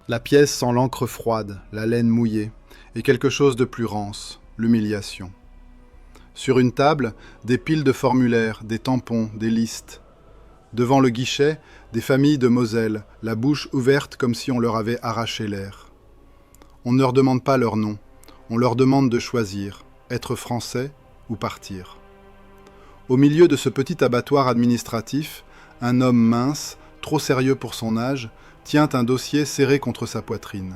La pièce sent l'encre froide, la laine mouillée, et quelque chose de plus rance, l'humiliation. Sur une table, des piles de formulaires, des tampons, des listes. Devant le guichet, des familles de Moselle, la bouche ouverte comme si on leur avait arraché l'air. On ne leur demande pas leur nom, on leur demande de choisir, être français ou partir. Au milieu de ce petit abattoir administratif, un homme mince, trop sérieux pour son âge, tient un dossier serré contre sa poitrine.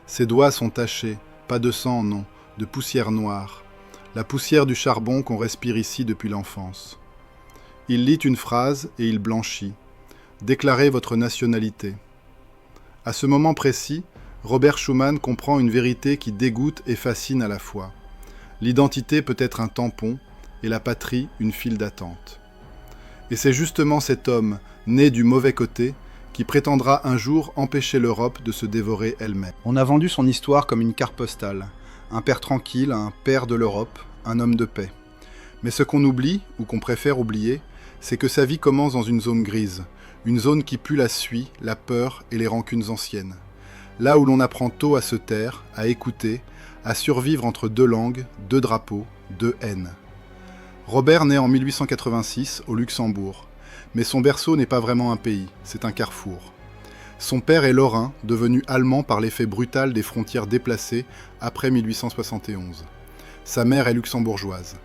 Ses doigts sont tachés, pas de sang, non, de poussière noire, la poussière du charbon qu'on respire ici depuis l'enfance. Il lit une phrase et il blanchit. Déclarez votre nationalité. À ce moment précis, Robert Schuman comprend une vérité qui dégoûte et fascine à la fois. L'identité peut être un tampon et la patrie une file d'attente. Et c'est justement cet homme, né du mauvais côté, qui prétendra un jour empêcher l'Europe de se dévorer elle-même. On a vendu son histoire comme une carte postale, un père tranquille, un père de l'Europe, un homme de paix. Mais ce qu'on oublie, ou qu'on préfère oublier, c'est que sa vie commence dans une zone grise, une zone qui pue la suie, la peur et les rancunes anciennes. Là où l'on apprend tôt à se taire, à écouter, à survivre entre deux langues, deux drapeaux, deux haines. Robert naît en 1886 au Luxembourg, mais son berceau n'est pas vraiment un pays, c'est un carrefour. Son père est lorrain, devenu allemand par l'effet brutal des frontières déplacées après 1871. Sa mère est luxembourgeoise.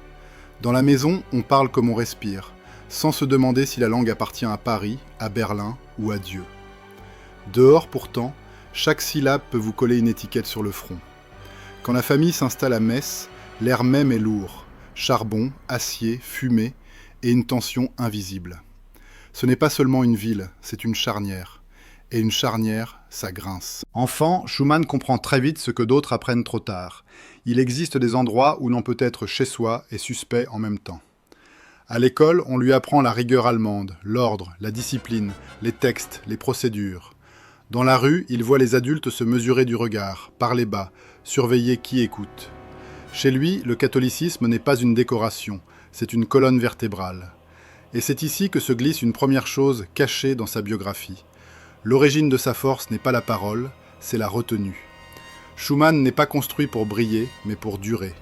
Dans la maison, on parle comme on respire, sans se demander si la langue appartient à Paris, à Berlin ou à Dieu. Dehors, pourtant, chaque syllabe peut vous coller une étiquette sur le front. Quand la famille s'installe à Metz, l'air même est lourd. Charbon, acier, fumée et une tension invisible. Ce n'est pas seulement une ville, c'est une charnière. Et une charnière, ça grince. Enfant, Schuman comprend très vite ce que d'autres apprennent trop tard. Il existe des endroits où l'on peut être chez soi et suspect en même temps. À l'école, on lui apprend la rigueur allemande, l'ordre, la discipline, les textes, les procédures. Dans la rue, il voit les adultes se mesurer du regard, parler bas, surveiller qui écoute. Chez lui, le catholicisme n'est pas une décoration, c'est une colonne vertébrale. Et c'est ici que se glisse une première chose cachée dans sa biographie. L'origine de sa force n'est pas la parole, c'est la retenue. Schuman n'est pas construit pour briller, mais pour durer.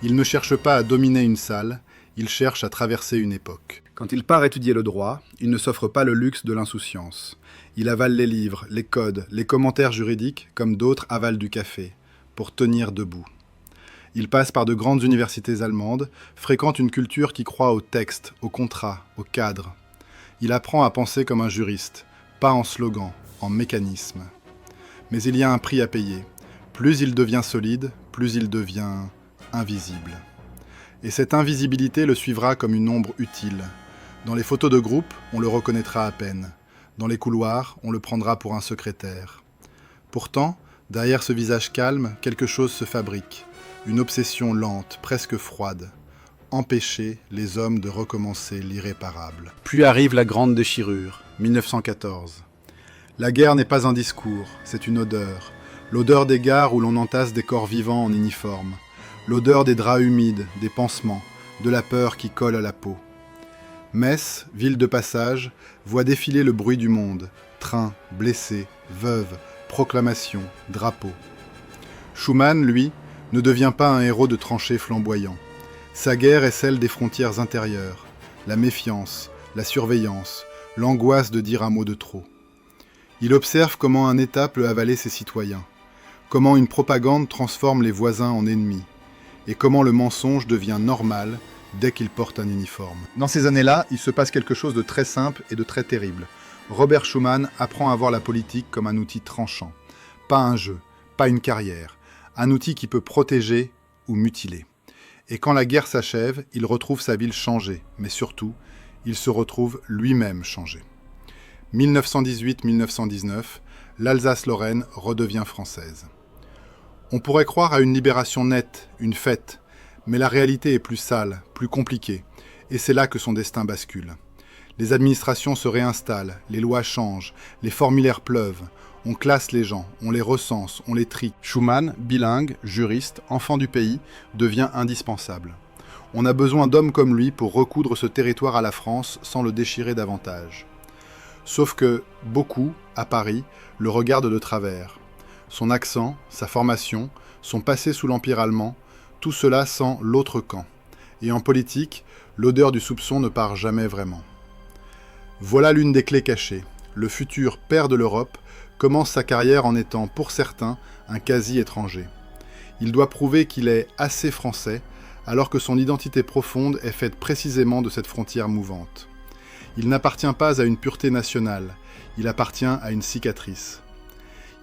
Il ne cherche pas à dominer une salle, il cherche à traverser une époque. Quand il part étudier le droit, il ne s'offre pas le luxe de l'insouciance. Il avale les livres, les codes, les commentaires juridiques, comme d'autres avalent du café, pour tenir debout. Il passe par de grandes universités allemandes, fréquente une culture qui croit au texte, au contrat, au cadre. Il apprend à penser comme un juriste, pas en slogan, en mécanisme. Mais il y a un prix à payer. Plus il devient solide, plus il devient invisible. Et cette invisibilité le suivra comme une ombre utile. Dans les photos de groupe, on le reconnaîtra à peine. Dans les couloirs, on le prendra pour un secrétaire. Pourtant, derrière ce visage calme, quelque chose se fabrique. Une obsession lente, presque froide. Empêcher les hommes de recommencer l'irréparable. Puis arrive la grande déchirure, 1914. La guerre n'est pas un discours, c'est une odeur. L'odeur des gares où l'on entasse des corps vivants en uniforme. L'odeur des draps humides, des pansements, de la peur qui colle à la peau. Metz, ville de passage, voit défiler le bruit du monde. Trains, blessés, veuves, proclamations, drapeaux. Schuman, lui, ne devient pas un héros de tranchées flamboyant. Sa guerre est celle des frontières intérieures, la méfiance, la surveillance, l'angoisse de dire un mot de trop. Il observe comment un État peut avaler ses citoyens, comment une propagande transforme les voisins en ennemis, et comment le mensonge devient normal dès qu'il porte un uniforme. Dans ces années-là, il se passe quelque chose de très simple et de très terrible. Robert Schuman apprend à voir la politique comme un outil tranchant, pas un jeu, pas une carrière, un outil qui peut protéger ou mutiler. Et quand la guerre s'achève, il retrouve sa ville changée, mais surtout, il se retrouve lui-même changé. 1918-1919, l'Alsace-Lorraine redevient française. On pourrait croire à une libération nette, une fête, mais la réalité est plus sale, plus compliquée, et c'est là que son destin bascule. Les administrations se réinstallent, les lois changent, les formulaires pleuvent, on classe les gens, on les recense, on les trie. Schuman, bilingue, juriste, enfant du pays, devient indispensable. On a besoin d'hommes comme lui pour recoudre ce territoire à la France sans le déchirer davantage. Sauf que beaucoup, à Paris, le regardent de travers. Son accent, sa formation, son passé sous l'Empire allemand, tout cela sent l'autre camp. Et en politique, l'odeur du soupçon ne part jamais vraiment. Voilà l'une des clés cachées. Le futur père de l'Europe commence sa carrière en étant, pour certains, un quasi-étranger. Il doit prouver qu'il est assez français, alors que son identité profonde est faite précisément de cette frontière mouvante. Il n'appartient pas à une pureté nationale, il appartient à une cicatrice.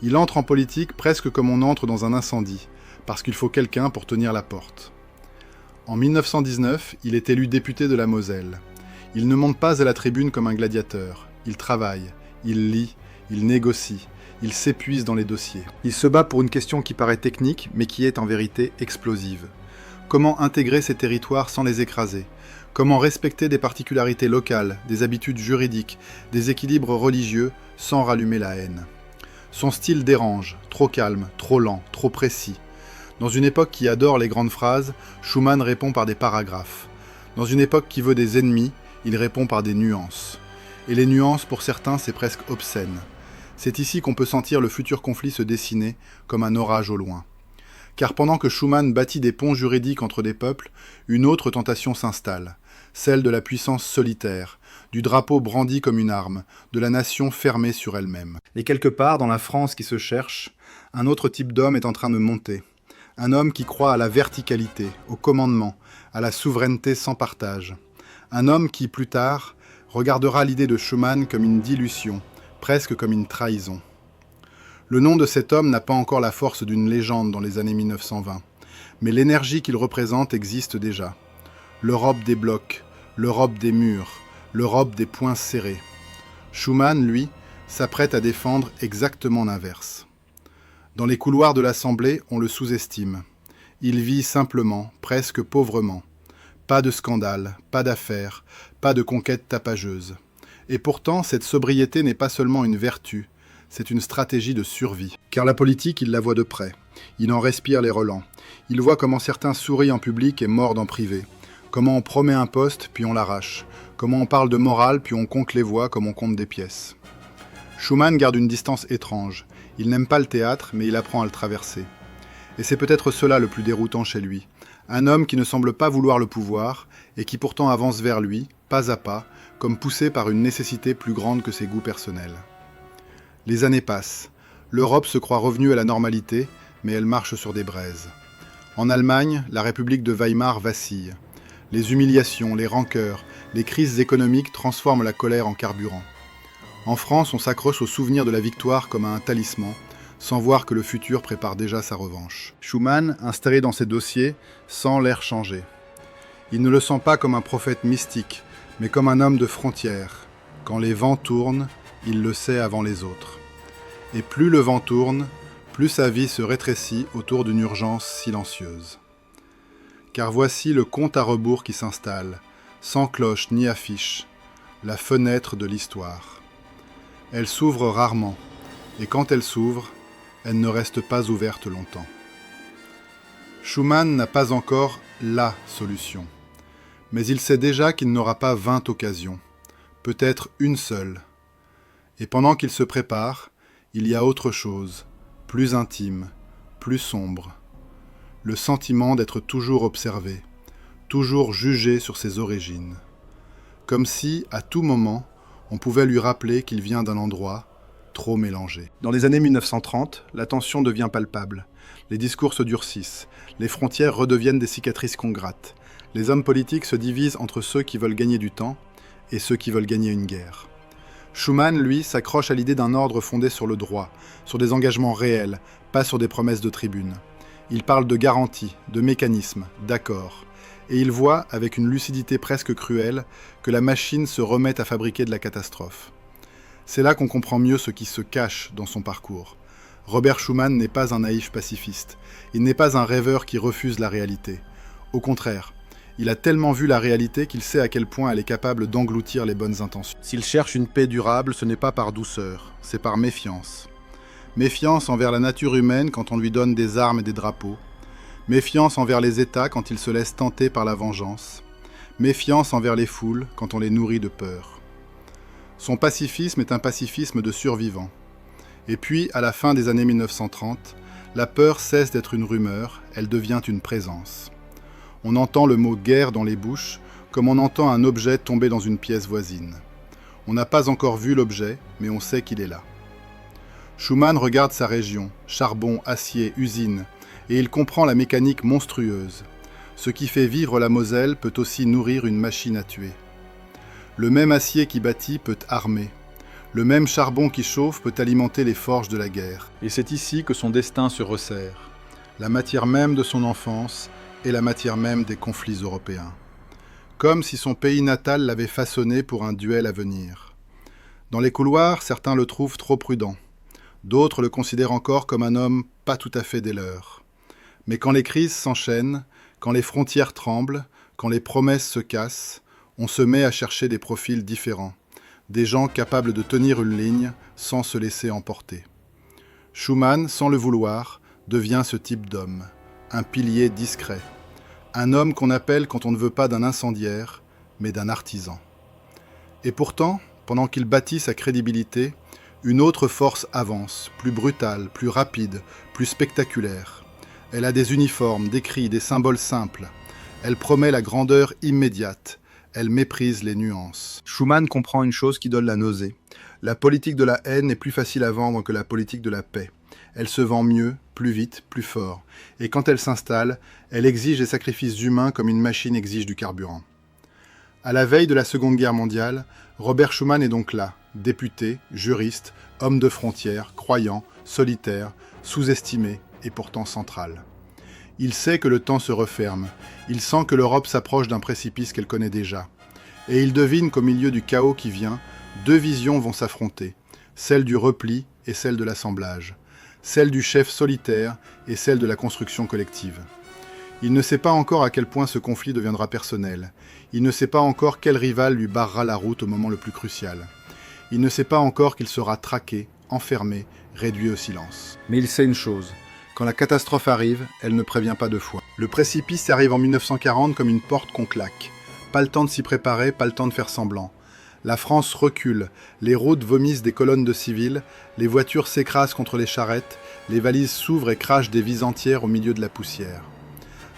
Il entre en politique presque comme on entre dans un incendie, parce qu'il faut quelqu'un pour tenir la porte. En 1919, il est élu député de la Moselle. Il ne monte pas à la tribune comme un gladiateur, il travaille, il lit, il négocie, il s'épuise dans les dossiers. Il se bat pour une question qui paraît technique, mais qui est en vérité explosive. Comment intégrer ces territoires sans les écraser? Comment respecter des particularités locales, des habitudes juridiques, des équilibres religieux, sans rallumer la haine? Son style dérange, trop calme, trop lent, trop précis. Dans une époque qui adore les grandes phrases, Schuman répond par des paragraphes. Dans une époque qui veut des ennemis, il répond par des nuances. Et les nuances, pour certains, c'est presque obscène. C'est ici qu'on peut sentir le futur conflit se dessiner comme un orage au loin. Car pendant que Schuman bâtit des ponts juridiques entre des peuples, une autre tentation s'installe, celle de la puissance solitaire, du drapeau brandi comme une arme, de la nation fermée sur elle-même. Et quelque part, dans la France qui se cherche, un autre type d'homme est en train de monter. Un homme qui croit à la verticalité, au commandement, à la souveraineté sans partage. Un homme qui, plus tard, regardera l'idée de Schuman comme une dilution, presque comme une trahison. Le nom de cet homme n'a pas encore la force d'une légende dans les années 1920, mais l'énergie qu'il représente existe déjà. L'Europe des blocs, l'Europe des murs, l'Europe des poings serrés. Schuman, lui, s'apprête à défendre exactement l'inverse. Dans les couloirs de l'Assemblée, on le sous-estime. Il vit simplement, presque pauvrement. Pas de scandale, pas d'affaires, pas de conquête tapageuse. Et pourtant, cette sobriété n'est pas seulement une vertu, c'est une stratégie de survie. Car la politique, il la voit de près. Il en respire les relents. Il voit comment certains sourient en public et mordent en privé. Comment on promet un poste, puis on l'arrache. Comment on parle de morale, puis on compte les voix comme on compte des pièces. Schuman garde une distance étrange. Il n'aime pas le théâtre, mais il apprend à le traverser. Et c'est peut-être cela le plus déroutant chez lui. Un homme qui ne semble pas vouloir le pouvoir, et qui pourtant avance vers lui, pas à pas, comme poussé par une nécessité plus grande que ses goûts personnels. Les années passent. L'Europe se croit revenue à la normalité, mais elle marche sur des braises. En Allemagne, la République de Weimar vacille. Les humiliations, les rancœurs, les crises économiques transforment la colère en carburant. En France, on s'accroche au souvenir de la victoire comme à un talisman, sans voir que le futur prépare déjà sa revanche. Schuman, installé dans ses dossiers, sent l'air changer. Il ne le sent pas comme un prophète mystique, mais comme un homme de frontière. Quand les vents tournent, il le sait avant les autres. Et plus le vent tourne, plus sa vie se rétrécit autour d'une urgence silencieuse. Car voici le compte à rebours qui s'installe, sans cloche ni affiche, la fenêtre de l'histoire. Elle s'ouvre rarement, et quand elle s'ouvre, elle ne reste pas ouverte longtemps. Schuman n'a pas encore la solution, mais il sait déjà qu'il n'aura pas 20 occasions, peut-être une seule. Et pendant qu'il se prépare, il y a autre chose, plus intime, plus sombre. Le sentiment d'être toujours observé, toujours jugé sur ses origines. Comme si, à tout moment, on pouvait lui rappeler qu'il vient d'un endroit trop mélangé. Dans les années 1930, la tension devient palpable. Les discours se durcissent, les frontières redeviennent des cicatrices qu'on gratte. Les hommes politiques se divisent entre ceux qui veulent gagner du temps et ceux qui veulent gagner une guerre. Schuman, lui, s'accroche à l'idée d'un ordre fondé sur le droit, sur des engagements réels, pas sur des promesses de tribune. Il parle de garanties, de mécanismes, d'accords. Et il voit, avec une lucidité presque cruelle, que la machine se remet à fabriquer de la catastrophe. C'est là qu'on comprend mieux ce qui se cache dans son parcours. Robert Schuman n'est pas un naïf pacifiste. Il n'est pas un rêveur qui refuse la réalité. Au contraire, il a tellement vu la réalité qu'il sait à quel point elle est capable d'engloutir les bonnes intentions. S'il cherche une paix durable, ce n'est pas par douceur, c'est par méfiance. Méfiance envers la nature humaine quand on lui donne des armes et des drapeaux. Méfiance envers les États quand ils se laissent tenter par la vengeance. Méfiance envers les foules quand on les nourrit de peur. Son pacifisme est un pacifisme de survivants. Et puis, à la fin des années 1930, la peur cesse d'être une rumeur, elle devient une présence. On entend le mot « guerre » dans les bouches, comme on entend un objet tomber dans une pièce voisine. On n'a pas encore vu l'objet, mais on sait qu'il est là. Schuman regarde sa région, charbon, acier, usine, et il comprend la mécanique monstrueuse. Ce qui fait vivre la Moselle peut aussi nourrir une machine à tuer. Le même acier qui bâtit peut armer. Le même charbon qui chauffe peut alimenter les forges de la guerre. Et c'est ici que son destin se resserre. La matière même de son enfance et la matière même des conflits européens. Comme si son pays natal l'avait façonné pour un duel à venir. Dans les couloirs, certains le trouvent trop prudent. D'autres le considèrent encore comme un homme pas tout à fait des leurs. Mais quand les crises s'enchaînent, quand les frontières tremblent, quand les promesses se cassent, on se met à chercher des profils différents, des gens capables de tenir une ligne sans se laisser emporter. Schuman, sans le vouloir, devient ce type d'homme, un pilier discret, un homme qu'on appelle quand on ne veut pas d'un incendiaire, mais d'un artisan. Et pourtant, pendant qu'il bâtit sa crédibilité, une autre force avance, plus brutale, plus rapide, plus spectaculaire. Elle a des uniformes, des cris, des symboles simples. Elle promet la grandeur immédiate. Elle méprise les nuances. Schuman comprend une chose qui donne la nausée. La politique de la haine est plus facile à vendre que la politique de la paix. Elle se vend mieux, plus vite, plus fort. Et quand elle s'installe, elle exige des sacrifices humains comme une machine exige du carburant. À la veille de la Seconde Guerre mondiale, Robert Schuman est donc là, député, juriste, homme de frontières, croyant, solitaire, sous-estimé et pourtant central. Il sait que le temps se referme, il sent que l'Europe s'approche d'un précipice qu'elle connaît déjà. Et il devine qu'au milieu du chaos qui vient, deux visions vont s'affronter, celle du repli et celle de l'assemblage, celle du chef solitaire et celle de la construction collective. Il ne sait pas encore à quel point ce conflit deviendra personnel, il ne sait pas encore quel rival lui barrera la route au moment le plus crucial. Il ne sait pas encore qu'il sera traqué, enfermé, réduit au silence. Mais il sait une chose. Quand la catastrophe arrive, elle ne prévient pas deux fois. Le précipice arrive en 1940 comme une porte qu'on claque. Pas le temps de s'y préparer, pas le temps de faire semblant. La France recule, les routes vomissent des colonnes de civils, les voitures s'écrasent contre les charrettes, les valises s'ouvrent et crachent des vies entières au milieu de la poussière.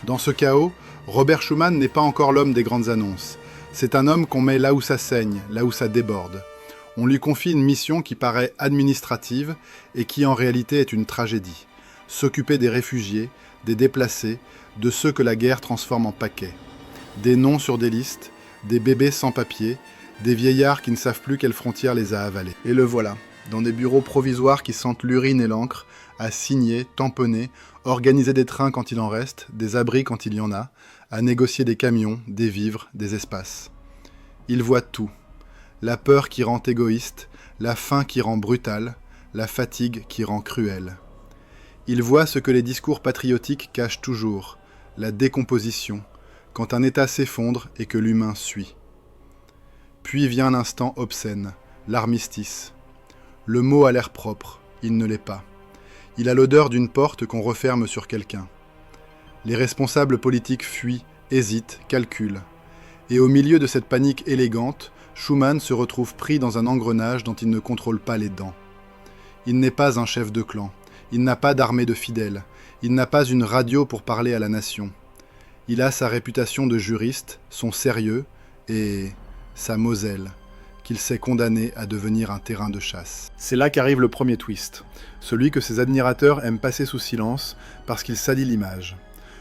Dans ce chaos, Robert Schuman n'est pas encore l'homme des grandes annonces. C'est un homme qu'on met là où ça saigne, là où ça déborde. On lui confie une mission qui paraît administrative et qui en réalité est une tragédie. S'occuper des réfugiés, des déplacés, de ceux que la guerre transforme en paquets. Des noms sur des listes, des bébés sans papier, des vieillards qui ne savent plus quelle frontière les a avalés. Et le voilà, dans des bureaux provisoires qui sentent l'urine et l'encre, à signer, tamponner, organiser des trains quand il en reste, des abris quand il y en a, à négocier des camions, des vivres, des espaces. Il voit tout. La peur qui rend égoïste, la faim qui rend brutale, la fatigue qui rend cruelle. Il voit ce que les discours patriotiques cachent toujours, la décomposition, quand un État s'effondre et que l'humain suit. Puis vient l'instant obscène, l'armistice. Le mot a l'air propre, il ne l'est pas. Il a l'odeur d'une porte qu'on referme sur quelqu'un. Les responsables politiques fuient, hésitent, calculent. Et au milieu de cette panique élégante, Schuman se retrouve pris dans un engrenage dont il ne contrôle pas les dents. Il n'est pas un chef de clan. Il n'a pas d'armée de fidèles, il n'a pas une radio pour parler à la nation. Il a sa réputation de juriste, son sérieux et sa Moselle, qu'il s'est condamné à devenir un terrain de chasse. C'est là qu'arrive le premier twist, celui que ses admirateurs aiment passer sous silence parce qu'il salit l'image.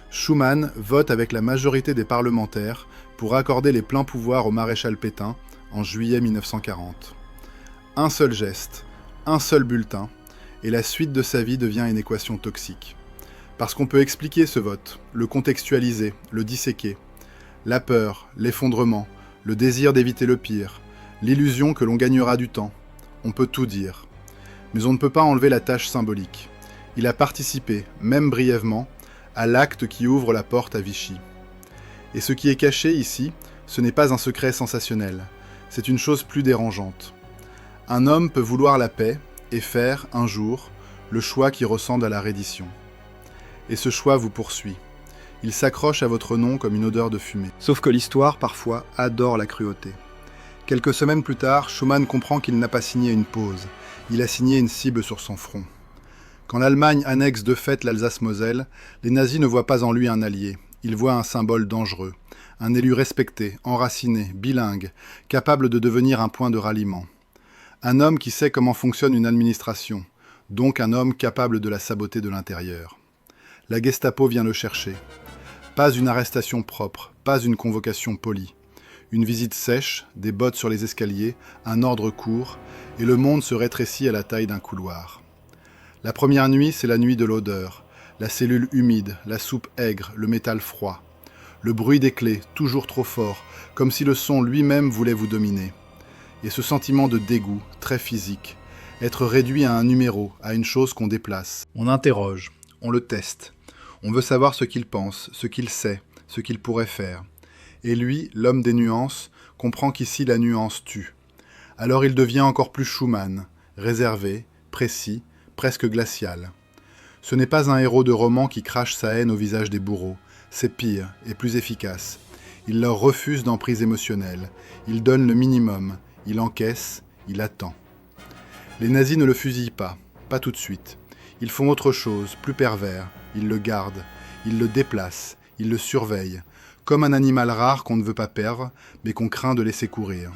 Schuman vote avec la majorité des parlementaires pour accorder les pleins pouvoirs au maréchal Pétain en juillet 1940. Un seul geste, un seul bulletin, et la suite de sa vie devient une équation toxique. Parce qu'on peut expliquer ce vote, le contextualiser, le disséquer. La peur, l'effondrement, le désir d'éviter le pire, l'illusion que l'on gagnera du temps. On peut tout dire. Mais on ne peut pas enlever la tâche symbolique. Il a participé, même brièvement, à l'acte qui ouvre la porte à Vichy. Et ce qui est caché ici, ce n'est pas un secret sensationnel. C'est une chose plus dérangeante. Un homme peut vouloir la paix, et faire, un jour, le choix qui ressemble à la reddition. Et ce choix vous poursuit. Il s'accroche à votre nom comme une odeur de fumée. Sauf que l'histoire, parfois, adore la cruauté. Quelques semaines plus tard, Schuman comprend qu'il n'a pas signé une pause. Il a signé une cible sur son front. Quand l'Allemagne annexe de fait l'Alsace-Moselle, les nazis ne voient pas en lui un allié. Ils voient un symbole dangereux, un élu respecté, enraciné, bilingue, capable de devenir un point de ralliement. Un homme qui sait comment fonctionne une administration, donc un homme capable de la saboter de l'intérieur. La Gestapo vient le chercher. Pas une arrestation propre, pas une convocation polie. Une visite sèche, des bottes sur les escaliers, un ordre court, et le monde se rétrécit à la taille d'un couloir. La première nuit, c'est la nuit de l'odeur, la cellule humide, la soupe aigre, le métal froid. Le bruit des clés, toujours trop fort, comme si le son lui-même voulait vous dominer. Et ce sentiment de dégoût, très physique, être réduit à un numéro, à une chose qu'on déplace. On interroge, on le teste, on veut savoir ce qu'il pense, ce qu'il sait, ce qu'il pourrait faire. Et lui, l'homme des nuances, comprend qu'ici la nuance tue. Alors il devient encore plus Schuman, réservé, précis, presque glacial. Ce n'est pas un héros de roman qui crache sa haine au visage des bourreaux, c'est pire et plus efficace. Il leur refuse d'emprise émotionnelle, il donne le minimum, il encaisse, il attend. Les nazis ne le fusillent pas tout de suite. Ils font autre chose, plus pervers, ils le gardent, ils le déplacent, ils le surveillent, comme un animal rare qu'on ne veut pas perdre, mais qu'on craint de laisser courir.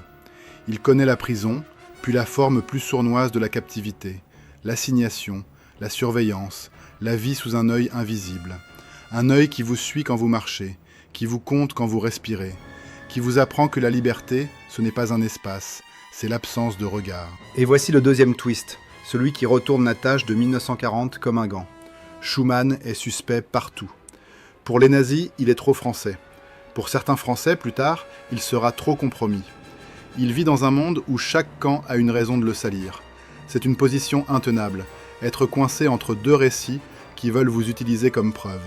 Il connaît la prison, puis la forme plus sournoise de la captivité, l'assignation, la surveillance, la vie sous un œil invisible. Un œil qui vous suit quand vous marchez, qui vous compte quand vous respirez, qui vous apprend que la liberté, ce n'est pas un espace, c'est l'absence de regard. Et voici le deuxième twist, celui qui retourne la tâche de 1940 comme un gant. Schuman est suspect partout. Pour les nazis, il est trop français. Pour certains Français, plus tard, il sera trop compromis. Il vit dans un monde où chaque camp a une raison de le salir. C'est une position intenable, être coincé entre deux récits qui veulent vous utiliser comme preuve.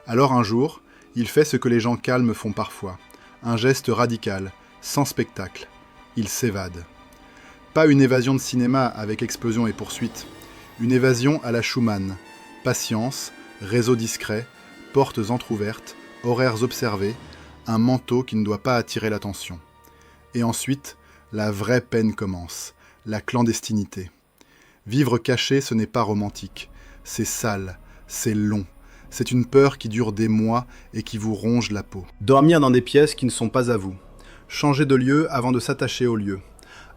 Alors un jour, il fait ce que les gens calmes font parfois, un geste radical, sans spectacle. Il s'évade. Pas une évasion de cinéma avec explosion et poursuite, une évasion à la Schuman. Patience, réseau discret, portes entr'ouvertes, horaires observés, un manteau qui ne doit pas attirer l'attention. Et ensuite, la vraie peine commence, la clandestinité. Vivre caché, ce n'est pas romantique. C'est sale, c'est long. C'est une peur qui dure des mois et qui vous ronge la peau. Dormir dans des pièces qui ne sont pas à vous. Changer de lieu avant de s'attacher au lieu.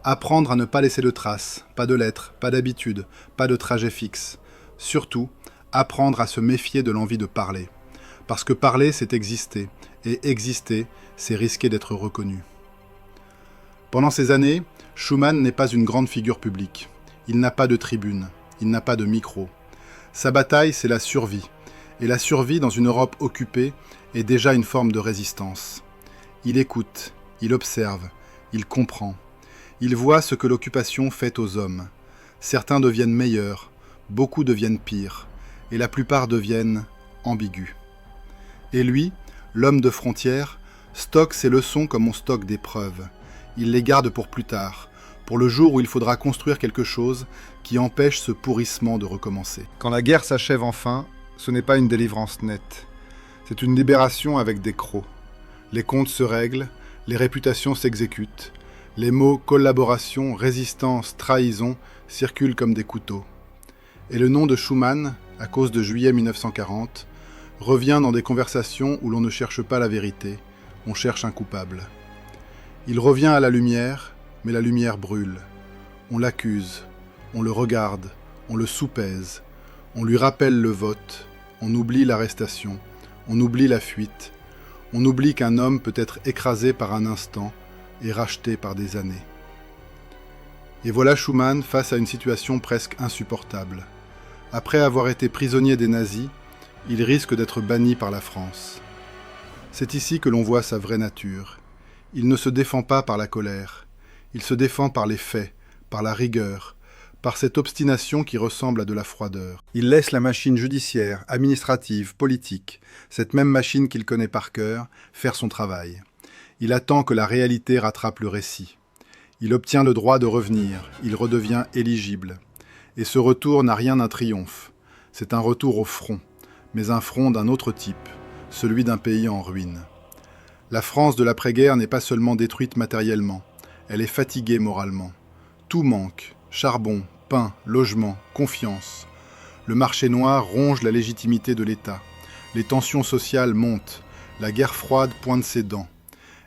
Apprendre à ne pas laisser de traces, pas de lettres, pas d'habitude, pas de trajet fixe. Surtout, apprendre à se méfier de l'envie de parler. Parce que parler, c'est exister. Et exister, c'est risquer d'être reconnu. Pendant ces années, Schuman n'est pas une grande figure publique. Il n'a pas de tribune, il n'a pas de micro. Sa bataille, c'est la survie. Et la survie dans une Europe occupée est déjà une forme de résistance. Il écoute, il observe, il comprend. Il voit ce que l'occupation fait aux hommes. Certains deviennent meilleurs, beaucoup deviennent pires, et la plupart deviennent ambigus. Et lui, l'homme de frontière, stocke ses leçons comme on stocke des preuves. Il les garde pour plus tard, pour le jour où il faudra construire quelque chose qui empêche ce pourrissement de recommencer. Quand la guerre s'achève enfin, ce n'est pas une délivrance nette. C'est une libération avec des crocs. Les comptes se règlent, les réputations s'exécutent. Les mots collaboration, résistance, trahison circulent comme des couteaux. Et le nom de Schuman, à cause de juillet 1940, revient dans des conversations où l'on ne cherche pas la vérité, on cherche un coupable. Il revient à la lumière, mais la lumière brûle. On l'accuse, on le regarde, on le soupèse, on lui rappelle le vote, on oublie l'arrestation, on oublie la fuite, on oublie qu'un homme peut être écrasé par un instant et racheté par des années. Et voilà Schuman face à une situation presque insupportable. Après avoir été prisonnier des nazis, il risque d'être banni par la France. C'est ici que l'on voit sa vraie nature. Il ne se défend pas par la colère, il se défend par les faits, par la rigueur, par cette obstination qui ressemble à de la froideur. Il laisse la machine judiciaire, administrative, politique, cette même machine qu'il connaît par cœur, faire son travail. Il attend que la réalité rattrape le récit. Il obtient le droit de revenir, il redevient éligible. Et ce retour n'a rien d'un triomphe. C'est un retour au front, mais un front d'un autre type, celui d'un pays en ruine. La France de l'après-guerre n'est pas seulement détruite matériellement, Elle est fatiguée moralement. Tout manque. Charbon, pain, logement, confiance. Le marché noir ronge la légitimité de l'État. Les tensions sociales montent. La guerre froide pointe ses dents.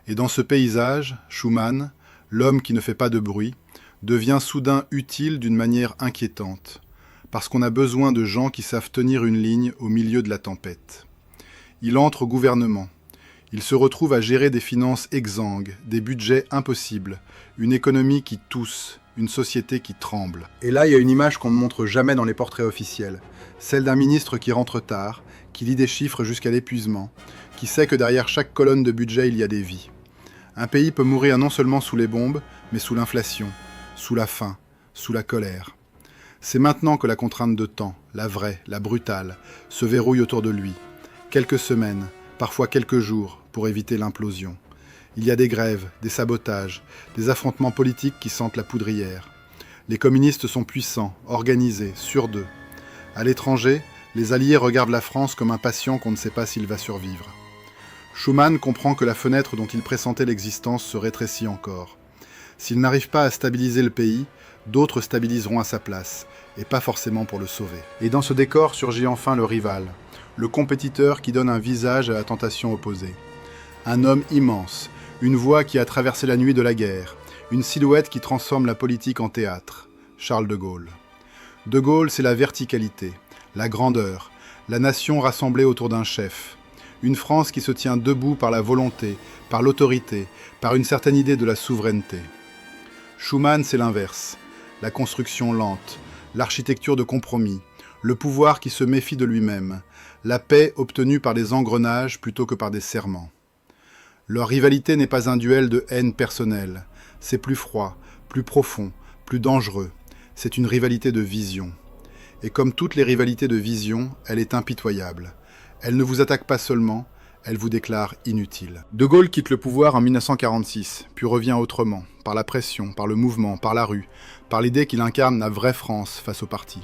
Et dans ce paysage, Schuman, l'homme qui ne fait pas de bruit, devient soudain utile d'une manière inquiétante, parce qu'on a besoin de gens qui savent tenir une ligne au milieu de la tempête. Il entre au gouvernement. Il se retrouve à gérer des finances exsangues, des budgets impossibles, une économie qui tousse, une société qui tremble. Et là, il y a une image qu'on ne montre jamais dans les portraits officiels, celle d'un ministre qui rentre tard, qui lit des chiffres jusqu'à l'épuisement, qui sait que derrière chaque colonne de budget, il y a des vies. Un pays peut mourir non seulement sous les bombes, mais sous l'inflation, sous la faim, sous la colère. C'est maintenant que la contrainte de temps, la vraie, la brutale, se verrouille autour de lui. Quelques semaines, parfois quelques jours, pour éviter l'implosion. Il y a des grèves, des sabotages, des affrontements politiques qui sentent la poudrière. Les communistes sont puissants, organisés, sûrs d'eux. À l'étranger, les Alliés regardent la France comme un patient qu'on ne sait pas s'il va survivre. Schuman comprend que la fenêtre dont il pressentait l'existence se rétrécit encore. S'il n'arrive pas à stabiliser le pays, d'autres stabiliseront à sa place, et pas forcément pour le sauver. Et dans ce décor surgit enfin le rival, le compétiteur qui donne un visage à la tentation opposée. Un homme immense, une voix qui a traversé la nuit de la guerre, une silhouette qui transforme la politique en théâtre, Charles de Gaulle. De Gaulle, c'est la verticalité, la grandeur, la nation rassemblée autour d'un chef. Une France qui se tient debout par la volonté, par l'autorité, par une certaine idée de la souveraineté. Schuman, c'est l'inverse. La construction lente, l'architecture de compromis, le pouvoir qui se méfie de lui-même, la paix obtenue par des engrenages plutôt que par des serments. Leur rivalité n'est pas un duel de haine personnelle. C'est plus froid, plus profond, plus dangereux. C'est une rivalité de vision. Et comme toutes les rivalités de vision, elle est impitoyable. Elle ne vous attaque pas seulement, elle vous déclare inutile. De Gaulle quitte le pouvoir en 1946, puis revient autrement, par la pression, par le mouvement, par la rue, par l'idée qu'il incarne la vraie France face au parti.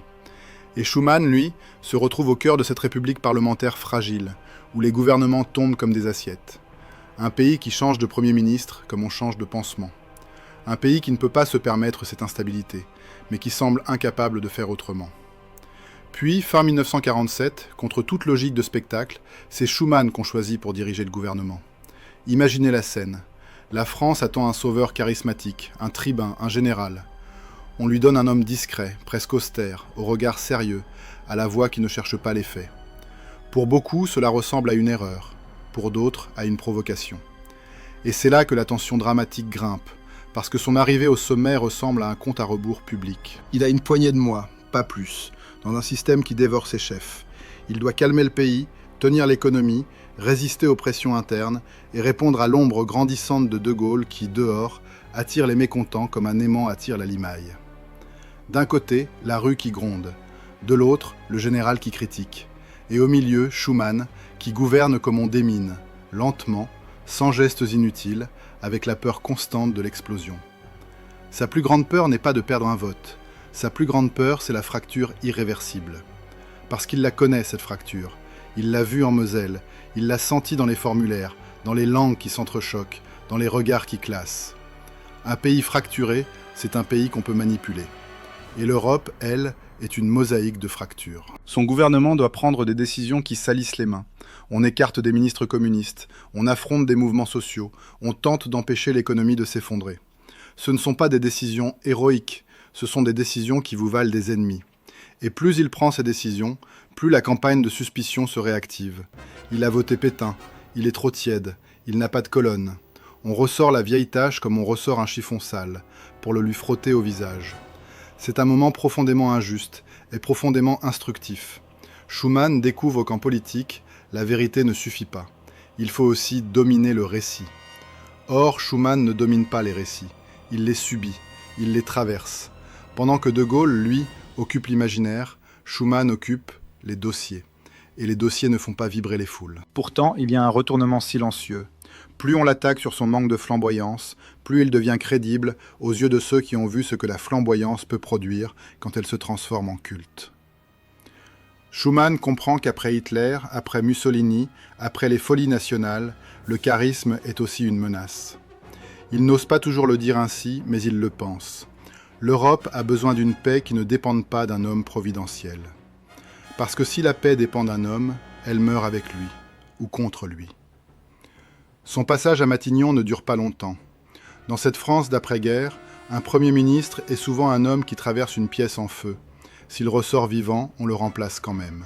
Et Schuman, lui, se retrouve au cœur de cette république parlementaire fragile, où les gouvernements tombent comme des assiettes. Un pays qui change de Premier ministre comme on change de pansement. Un pays qui ne peut pas se permettre cette instabilité, mais qui semble incapable de faire autrement. Puis, fin 1947, contre toute logique de spectacle, c'est Schuman qu'on choisit pour diriger le gouvernement. Imaginez la scène. La France attend un sauveur charismatique, un tribun, un général. On lui donne un homme discret, presque austère, au regard sérieux, à la voix qui ne cherche pas les faits. Pour beaucoup, cela ressemble à une erreur. Pour d'autres, à une provocation. Et c'est là que la tension dramatique grimpe, parce que son arrivée au sommet ressemble à un compte à rebours public. Il a une poignée de mois, pas plus, dans un système qui dévore ses chefs. Il doit calmer le pays, tenir l'économie, résister aux pressions internes et répondre à l'ombre grandissante de Gaulle qui, dehors, attire les mécontents comme un aimant attire la limaille. D'un côté, la rue qui gronde, de l'autre, le général qui critique, et au milieu, Schuman, qui gouverne comme on démine, lentement, sans gestes inutiles, avec la peur constante de l'explosion. Sa plus grande peur n'est pas de perdre un vote. Sa plus grande peur, c'est la fracture irréversible. Parce qu'il la connaît, cette fracture. Il l'a vue en Moselle, il l'a sentie dans les formulaires, dans les langues qui s'entrechoquent, dans les regards qui classent. Un pays fracturé, c'est un pays qu'on peut manipuler. Et l'Europe, elle, est une mosaïque de fractures. Son gouvernement doit prendre des décisions qui salissent les mains. On écarte des ministres communistes, on affronte des mouvements sociaux, on tente d'empêcher l'économie de s'effondrer. Ce ne sont pas des décisions héroïques, ce sont des décisions qui vous valent des ennemis. Et plus il prend ces décisions, plus la campagne de suspicion se réactive. Il a voté Pétain, il est trop tiède, il n'a pas de colonne. On ressort la vieille tâche comme on ressort un chiffon sale, pour le lui frotter au visage. C'est un moment profondément injuste et profondément instructif. Schuman découvre qu'en politique, la vérité ne suffit pas. Il faut aussi dominer le récit. Or, Schuman ne domine pas les récits. Il les subit, il les traverse. Pendant que De Gaulle, lui, occupe l'imaginaire, Schuman occupe les dossiers. Et les dossiers ne font pas vibrer les foules. Pourtant, il y a un retournement silencieux. Plus on l'attaque sur son manque de flamboyance, plus il devient crédible aux yeux de ceux qui ont vu ce que la flamboyance peut produire quand elle se transforme en culte. Schuman comprend qu'après Hitler, après Mussolini, après les folies nationales, le charisme est aussi une menace. Il n'ose pas toujours le dire ainsi, mais il le pense. L'Europe a besoin d'une paix qui ne dépende pas d'un homme providentiel. Parce que si la paix dépend d'un homme, elle meurt avec lui, ou contre lui. Son passage à Matignon ne dure pas longtemps. Dans cette France d'après-guerre, un Premier ministre est souvent un homme qui traverse une pièce en feu. S'il ressort vivant, on le remplace quand même.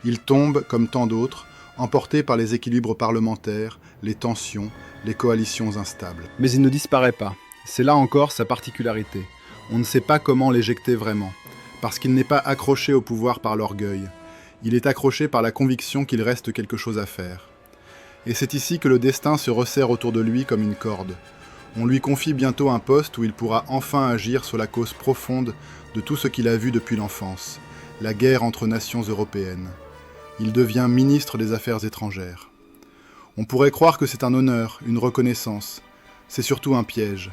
Il tombe, comme tant d'autres, emporté par les équilibres parlementaires, les tensions, les coalitions instables. Mais il ne disparaît pas. C'est là encore sa particularité. On ne sait pas comment l'éjecter vraiment, parce qu'il n'est pas accroché au pouvoir par l'orgueil. Il est accroché par la conviction qu'il reste quelque chose à faire. Et c'est ici que le destin se resserre autour de lui comme une corde. On lui confie bientôt un poste où il pourra enfin agir sur la cause profonde de tout ce qu'il a vu depuis l'enfance, la guerre entre nations européennes. Il devient ministre des Affaires étrangères. On pourrait croire que c'est un honneur, une reconnaissance. C'est surtout un piège.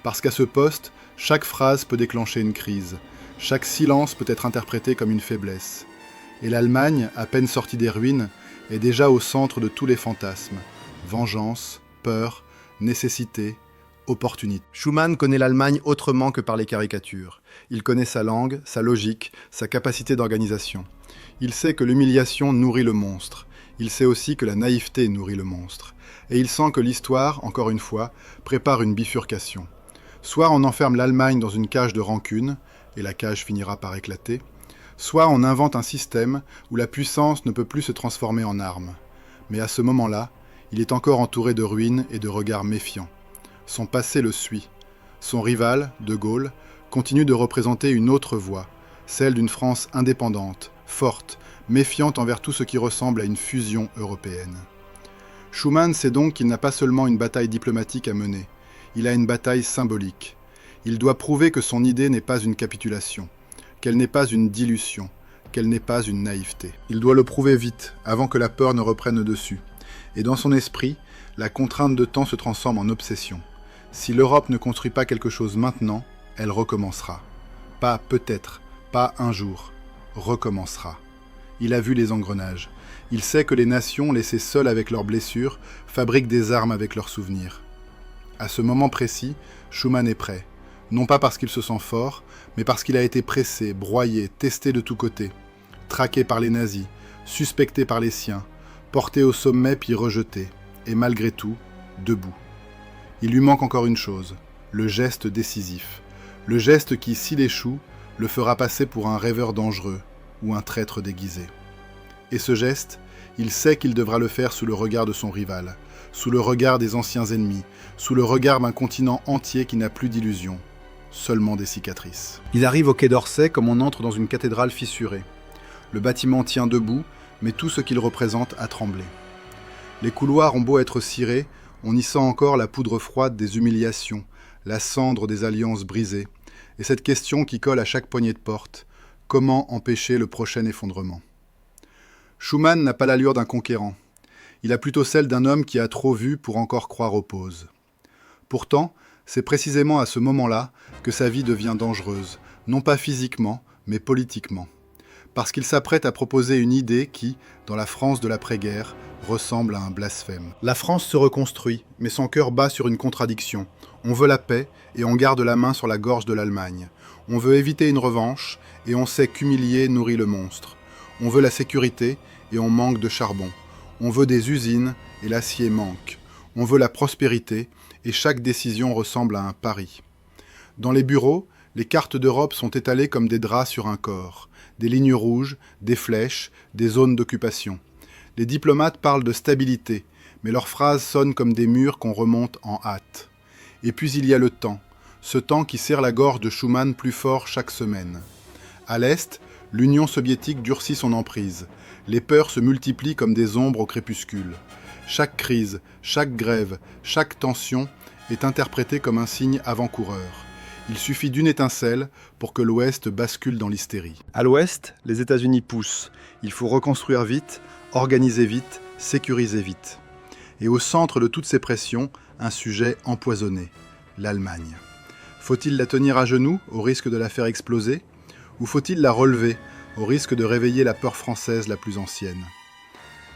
Parce qu'à ce poste, chaque phrase peut déclencher une crise. Chaque silence peut être interprété comme une faiblesse. Et l'Allemagne, à peine sortie des ruines, est déjà au centre de tous les fantasmes. Vengeance, peur, nécessité, opportunité. Schuman connaît l'Allemagne autrement que par les caricatures. Il connaît sa langue, sa logique, sa capacité d'organisation. Il sait que l'humiliation nourrit le monstre. Il sait aussi que la naïveté nourrit le monstre. Et il sent que l'histoire, encore une fois, prépare une bifurcation. Soit on enferme l'Allemagne dans une cage de rancune, et la cage finira par éclater, soit on invente un système où la puissance ne peut plus se transformer en arme. Mais à ce moment-là, il est encore entouré de ruines et de regards méfiants. Son passé le suit. Son rival, De Gaulle, continue de représenter une autre voie, celle d'une France indépendante, forte, méfiante envers tout ce qui ressemble à une fusion européenne. Schuman sait donc qu'il n'a pas seulement une bataille diplomatique à mener, il a une bataille symbolique. Il doit prouver que son idée n'est pas une capitulation, qu'elle n'est pas une dilution, qu'elle n'est pas une naïveté. Il doit le prouver vite, avant que la peur ne reprenne dessus. Et dans son esprit, la contrainte de temps se transforme en obsession. Si l'Europe ne construit pas quelque chose maintenant, elle recommencera. Pas peut-être, pas un jour, recommencera. Il a vu les engrenages. Il sait que les nations, laissées seules avec leurs blessures, fabriquent des armes avec leurs souvenirs. À ce moment précis, Schuman est prêt. Non pas parce qu'il se sent fort, mais parce qu'il a été pressé, broyé, testé de tous côtés, traqué par les nazis, suspecté par les siens, porté au sommet puis rejeté, et malgré tout, debout. Il lui manque encore une chose, le geste décisif. Le geste qui, s'il échoue, le fera passer pour un rêveur dangereux ou un traître déguisé. Et ce geste, il sait qu'il devra le faire sous le regard de son rival, sous le regard des anciens ennemis, sous le regard d'un continent entier qui n'a plus d'illusions, seulement des cicatrices. Il arrive au Quai d'Orsay comme on entre dans une cathédrale fissurée. Le bâtiment tient debout, mais tout ce qu'il représente a tremblé. Les couloirs ont beau être cirés, on y sent encore la poudre froide des humiliations, la cendre des alliances brisées, et cette question qui colle à chaque poignée de porte, comment empêcher le prochain effondrement? Schuman n'a pas l'allure d'un conquérant. Il a plutôt celle d'un homme qui a trop vu pour encore croire aux pauses. Pourtant, c'est précisément à ce moment-là que sa vie devient dangereuse, non pas physiquement, mais politiquement. Parce qu'il s'apprête à proposer une idée qui, dans la France de l'après-guerre, ressemble à un blasphème. La France se reconstruit, mais son cœur bat sur une contradiction. On veut la paix, et on garde la main sur la gorge de l'Allemagne. On veut éviter une revanche, et on sait qu'humilier nourrit le monstre. On veut la sécurité, et on manque de charbon. On veut des usines, et l'acier manque. On veut la prospérité, et chaque décision ressemble à un pari. Dans les bureaux, les cartes d'Europe sont étalées comme des draps sur un corps. Des lignes rouges, des flèches, des zones d'occupation. Les diplomates parlent de stabilité, mais leurs phrases sonnent comme des murs qu'on remonte en hâte. Et puis il y a le temps, ce temps qui serre la gorge de Schuman plus fort chaque semaine. À l'Est, l'Union soviétique durcit son emprise. Les peurs se multiplient comme des ombres au crépuscule. Chaque crise, chaque grève, chaque tension est interprétée comme un signe avant-coureur. Il suffit d'une étincelle pour que l'Ouest bascule dans l'hystérie. À l'Ouest, les États-Unis poussent. Il faut reconstruire vite, organiser vite, sécuriser vite. Et au centre de toutes ces pressions, un sujet empoisonné, l'Allemagne. Faut-il la tenir à genoux, au risque de la faire exploser, ou faut-il la relever, au risque de réveiller la peur française la plus ancienne?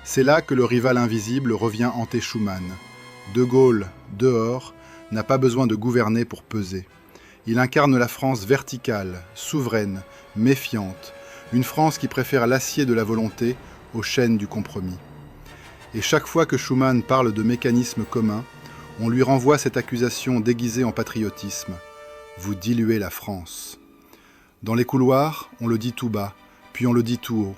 C'est là que le rival invisible revient hanter Schuman. De Gaulle, dehors, n'a pas besoin de gouverner pour peser. Il incarne la France verticale, souveraine, méfiante, une France qui préfère l'acier de la volonté aux chaînes du compromis. Et chaque fois que Schuman parle de mécanismes communs, on lui renvoie cette accusation déguisée en patriotisme. Vous diluez la France. Dans les couloirs, on le dit tout bas, puis on le dit tout haut.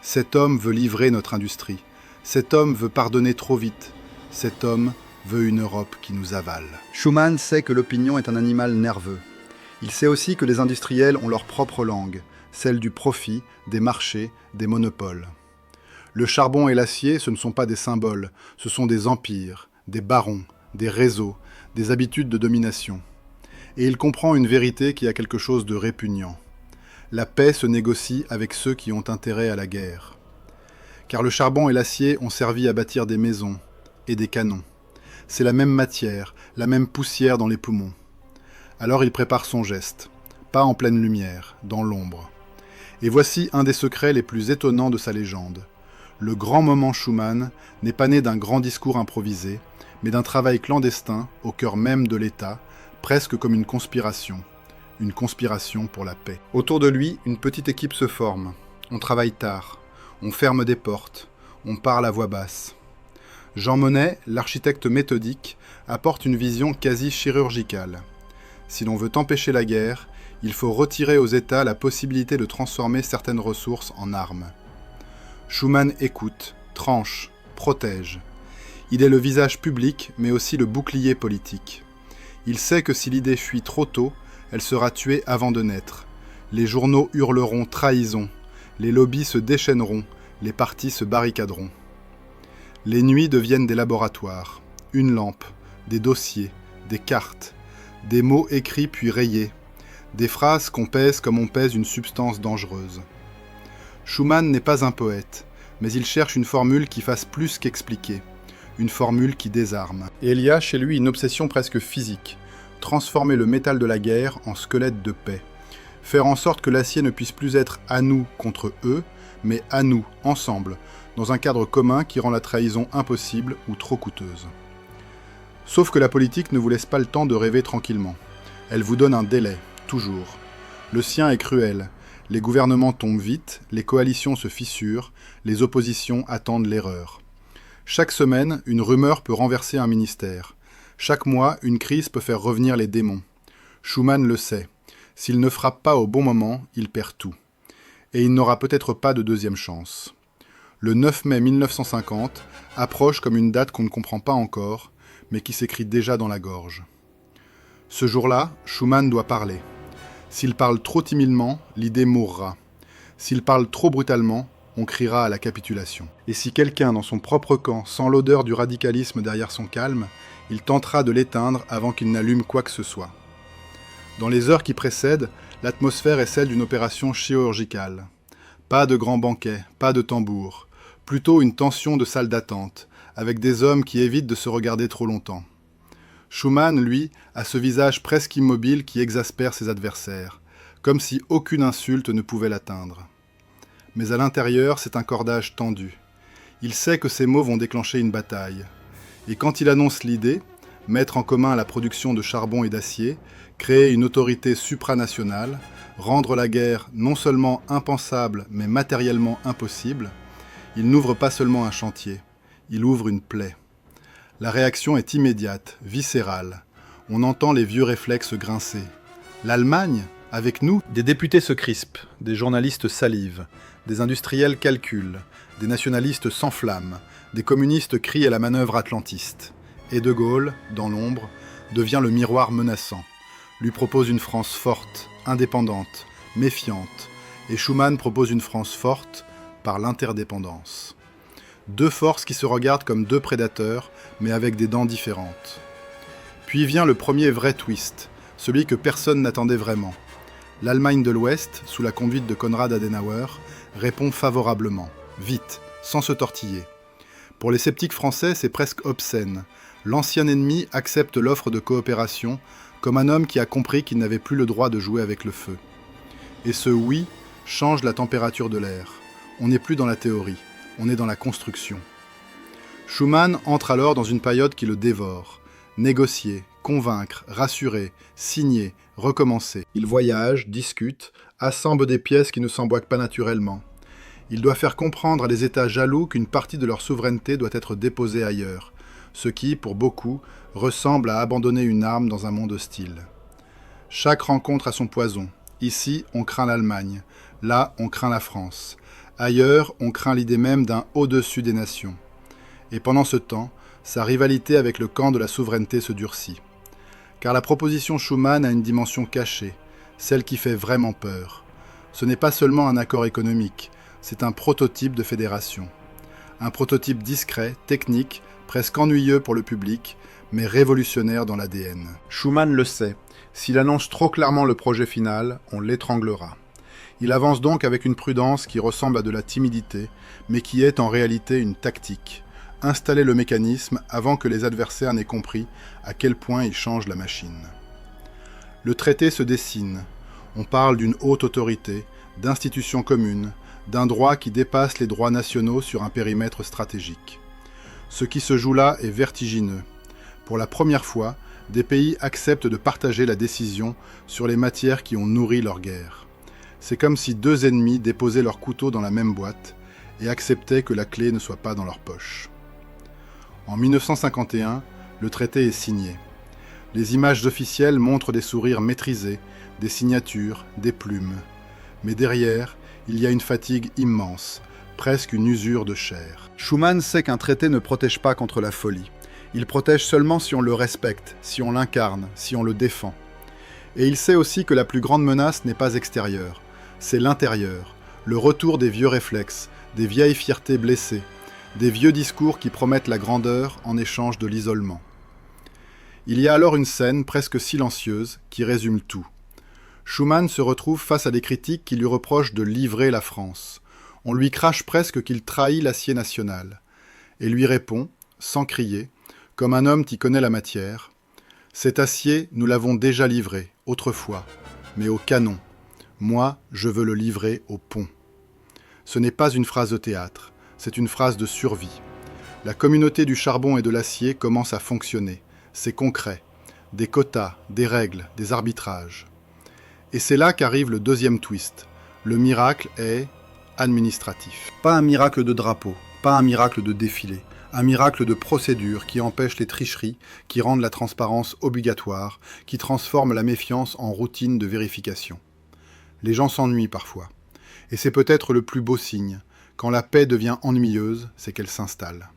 Cet homme veut livrer notre industrie. Cet homme veut pardonner trop vite. Cet homme veut une Europe qui nous avale. Schuman sait que l'opinion est un animal nerveux. Il sait aussi que les industriels ont leur propre langue, celle du profit, des marchés, des monopoles. Le charbon et l'acier, ce ne sont pas des symboles, ce sont des empires, des barons, des réseaux, des habitudes de domination. Et il comprend une vérité qui a quelque chose de répugnant. La paix se négocie avec ceux qui ont intérêt à la guerre. Car le charbon et l'acier ont servi à bâtir des maisons et des canons. C'est la même matière, la même poussière dans les poumons. Alors il prépare son geste, pas en pleine lumière, dans l'ombre. Et voici un des secrets les plus étonnants de sa légende. Le grand moment Schuman n'est pas né d'un grand discours improvisé, mais d'un travail clandestin au cœur même de l'État, presque comme une conspiration pour la paix. Autour de lui, une petite équipe se forme. On travaille tard, on ferme des portes, on parle à voix basse. Jean Monnet, l'architecte méthodique, apporte une vision quasi chirurgicale. Si l'on veut empêcher la guerre, il faut retirer aux États la possibilité de transformer certaines ressources en armes. Schuman écoute, tranche, protège. Il est le visage public, mais aussi le bouclier politique. Il sait que si l'idée fuit trop tôt, elle sera tuée avant de naître. Les journaux hurleront trahison, les lobbies se déchaîneront, les partis se barricaderont. Les nuits deviennent des laboratoires, une lampe, des dossiers, des cartes, des mots écrits puis rayés, des phrases qu'on pèse comme on pèse une substance dangereuse. Schuman n'est pas un poète, mais il cherche une formule qui fasse plus qu'expliquer, une formule qui désarme. Et il y a chez lui une obsession presque physique, transformer le métal de la guerre en squelette de paix, faire en sorte que l'acier ne puisse plus être à nous contre eux, mais à nous, ensemble, dans un cadre commun qui rend la trahison impossible ou trop coûteuse. Sauf que la politique ne vous laisse pas le temps de rêver tranquillement. Elle vous donne un délai, toujours. Le sien est cruel. Les gouvernements tombent vite, les coalitions se fissurent, les oppositions attendent l'erreur. Chaque semaine, une rumeur peut renverser un ministère. Chaque mois, une crise peut faire revenir les démons. Schuman le sait. S'il ne frappe pas au bon moment, il perd tout. Et il n'aura peut-être pas de deuxième chance. Le 9 mai 1950 approche comme une date qu'on ne comprend pas encore, mais qui s'écrit déjà dans la gorge. Ce jour-là, Schuman doit parler. S'il parle trop timidement, l'idée mourra. S'il parle trop brutalement, on criera à la capitulation. Et si quelqu'un dans son propre camp sent l'odeur du radicalisme derrière son calme, il tentera de l'éteindre avant qu'il n'allume quoi que ce soit. Dans les heures qui précèdent, l'atmosphère est celle d'une opération chirurgicale. Pas de grands banquets, pas de tambours, plutôt une tension de salle d'attente, avec des hommes qui évitent de se regarder trop longtemps. Schuman, lui, a ce visage presque immobile qui exaspère ses adversaires, comme si aucune insulte ne pouvait l'atteindre. Mais à l'intérieur, c'est un cordage tendu. Il sait que ces mots vont déclencher une bataille. Et quand il annonce l'idée, mettre en commun la production de charbon et d'acier, créer une autorité supranationale, rendre la guerre non seulement impensable, mais matériellement impossible, il n'ouvre pas seulement un chantier, il ouvre une plaie. La réaction est immédiate, viscérale. On entend les vieux réflexes grincer. L'Allemagne, avec nous, des députés se crispent, des journalistes salivent, des industriels calculent, des nationalistes s'enflamment, des communistes crient à la manœuvre atlantiste. Et De Gaulle, dans l'ombre, devient le miroir menaçant, lui propose une France forte, indépendante, méfiante, et Schuman propose une France forte par l'interdépendance. Deux forces qui se regardent comme deux prédateurs, mais avec des dents différentes. Puis vient le premier vrai twist, celui que personne n'attendait vraiment. L'Allemagne de l'Ouest, sous la conduite de Konrad Adenauer, répond favorablement, vite, sans se tortiller. Pour les sceptiques français, c'est presque obscène. L'ancien ennemi accepte l'offre de coopération comme un homme qui a compris qu'il n'avait plus le droit de jouer avec le feu. Et ce oui change la température de l'air. On n'est plus dans la théorie, on est dans la construction. Schuman entre alors dans une période qui le dévore. Négocier, convaincre, rassurer, signer, recommencer. Il voyage, discute, assemble des pièces qui ne s'emboîtent pas naturellement. Il doit faire comprendre à des États jaloux qu'une partie de leur souveraineté doit être déposée ailleurs, ce qui, pour beaucoup, ressemble à abandonner une arme dans un monde hostile. Chaque rencontre a son poison. Ici, on craint l'Allemagne. Là, on craint la France. Ailleurs, on craint l'idée même d'un au-dessus des nations. Et pendant ce temps, sa rivalité avec le camp de la souveraineté se durcit. Car la proposition Schuman a une dimension cachée, celle qui fait vraiment peur. Ce n'est pas seulement un accord économique, c'est un prototype de fédération. Un prototype discret, technique, presque ennuyeux pour le public, mais révolutionnaire dans l'ADN. Schuman le sait, s'il annonce trop clairement le projet final, on l'étranglera. Il avance donc avec une prudence qui ressemble à de la timidité, mais qui est en réalité une tactique. Installer le mécanisme avant que les adversaires n'aient compris à quel point il change la machine. Le traité se dessine. On parle d'une haute autorité, d'institutions communes, d'un droit qui dépasse les droits nationaux sur un périmètre stratégique. Ce qui se joue là est vertigineux. Pour la première fois, des pays acceptent de partager la décision sur les matières qui ont nourri leur guerre. C'est comme si deux ennemis déposaient leur couteau dans la même boîte et acceptaient que la clé ne soit pas dans leur poche. En 1951, le traité est signé. Les images officielles montrent des sourires maîtrisés, des signatures, des plumes. Mais derrière, il y a une fatigue immense, presque une usure de chair. Schuman sait qu'un traité ne protège pas contre la folie. Il protège seulement si on le respecte, si on l'incarne, si on le défend. Et il sait aussi que la plus grande menace n'est pas extérieure, c'est l'intérieur, le retour des vieux réflexes, des vieilles fiertés blessées, des vieux discours qui promettent la grandeur en échange de l'isolement. Il y a alors une scène presque silencieuse qui résume tout. Schuman se retrouve face à des critiques qui lui reprochent de livrer la France. On lui crache presque qu'il trahit l'acier national. Et lui répond, sans crier, comme un homme qui connaît la matière, « Cet acier, nous l'avons déjà livré, autrefois, mais au canon. Moi, je veux le livrer au pont. » Ce n'est pas une phrase de théâtre. C'est une phrase de survie. La communauté du charbon et de l'acier commence à fonctionner. C'est concret. Des quotas, des règles, des arbitrages. Et c'est là qu'arrive le deuxième twist. Le miracle est administratif. Pas un miracle de drapeau, pas un miracle de défilé, un miracle de procédure qui empêche les tricheries, qui rendent la transparence obligatoire, qui transforme la méfiance en routine de vérification. Les gens s'ennuient parfois. Et c'est peut-être le plus beau signe. Quand la paix devient ennuyeuse, c'est qu'elle s'installe.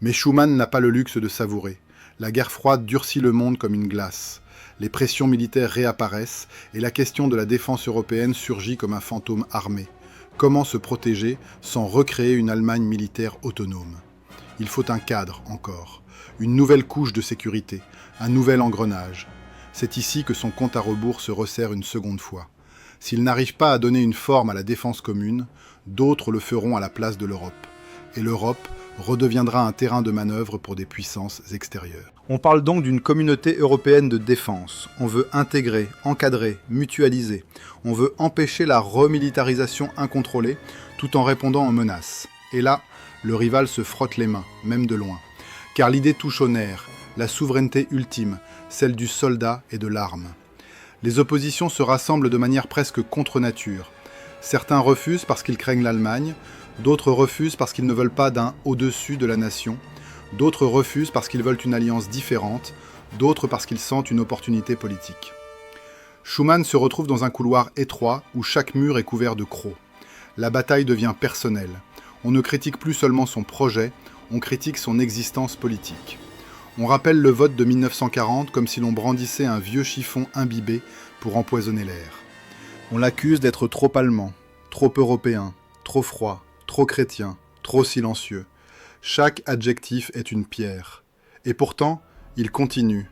Mais Schuman n'a pas le luxe de savourer. La guerre froide durcit le monde comme une glace. Les pressions militaires réapparaissent et la question de la défense européenne surgit comme un fantôme armé. Comment se protéger sans recréer une Allemagne militaire autonome ? Il faut un cadre encore, une nouvelle couche de sécurité, un nouvel engrenage. C'est ici que son compte à rebours se resserre une seconde fois. S'il n'arrive pas à donner une forme à la défense commune, d'autres le feront à la place de l'Europe. Et l'Europe redeviendra un terrain de manœuvre pour des puissances extérieures. On parle donc d'une communauté européenne de défense. On veut intégrer, encadrer, mutualiser. On veut empêcher la remilitarisation incontrôlée tout en répondant aux menaces. Et là, le rival se frotte les mains, même de loin. Car l'idée touche au nerf, la souveraineté ultime, celle du soldat et de l'arme. Les oppositions se rassemblent de manière presque contre nature. Certains refusent parce qu'ils craignent l'Allemagne, d'autres refusent parce qu'ils ne veulent pas d'un au-dessus de la nation, d'autres refusent parce qu'ils veulent une alliance différente, d'autres parce qu'ils sentent une opportunité politique. Schuman se retrouve dans un couloir étroit où chaque mur est couvert de crocs. La bataille devient personnelle. On ne critique plus seulement son projet, on critique son existence politique. On rappelle le vote de 1940 comme si l'on brandissait un vieux chiffon imbibé pour empoisonner l'air. On l'accuse d'être trop allemand, trop européen, trop froid, trop chrétien, trop silencieux. Chaque adjectif est une pierre. Et pourtant, il continue.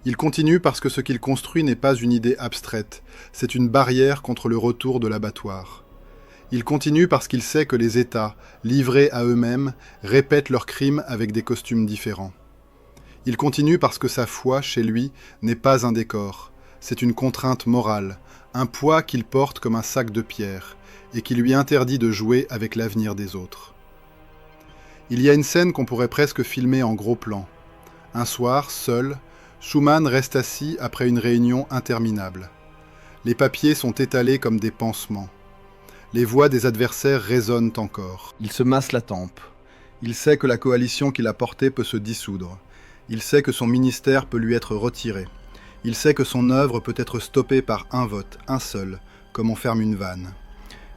Il continue parce que ce qu'il construit n'est pas une idée abstraite, c'est une barrière contre le retour de l'abattoir. Il continue parce qu'il sait que les États, livrés à eux-mêmes, répètent leurs crimes avec des costumes différents. Il continue parce que sa foi, chez lui, n'est pas un décor. C'est une contrainte morale, un poids qu'il porte comme un sac de pierre, et qui lui interdit de jouer avec l'avenir des autres. Il y a une scène qu'on pourrait presque filmer en gros plan. Un soir, seul, Schuman reste assis après une réunion interminable. Les papiers sont étalés comme des pansements. Les voix des adversaires résonnent encore. Il se masse la tempe. Il sait que la coalition qu'il a portée peut se dissoudre. Il sait que son ministère peut lui être retiré. Il sait que son œuvre peut être stoppée par un vote, un seul, comme on ferme une vanne.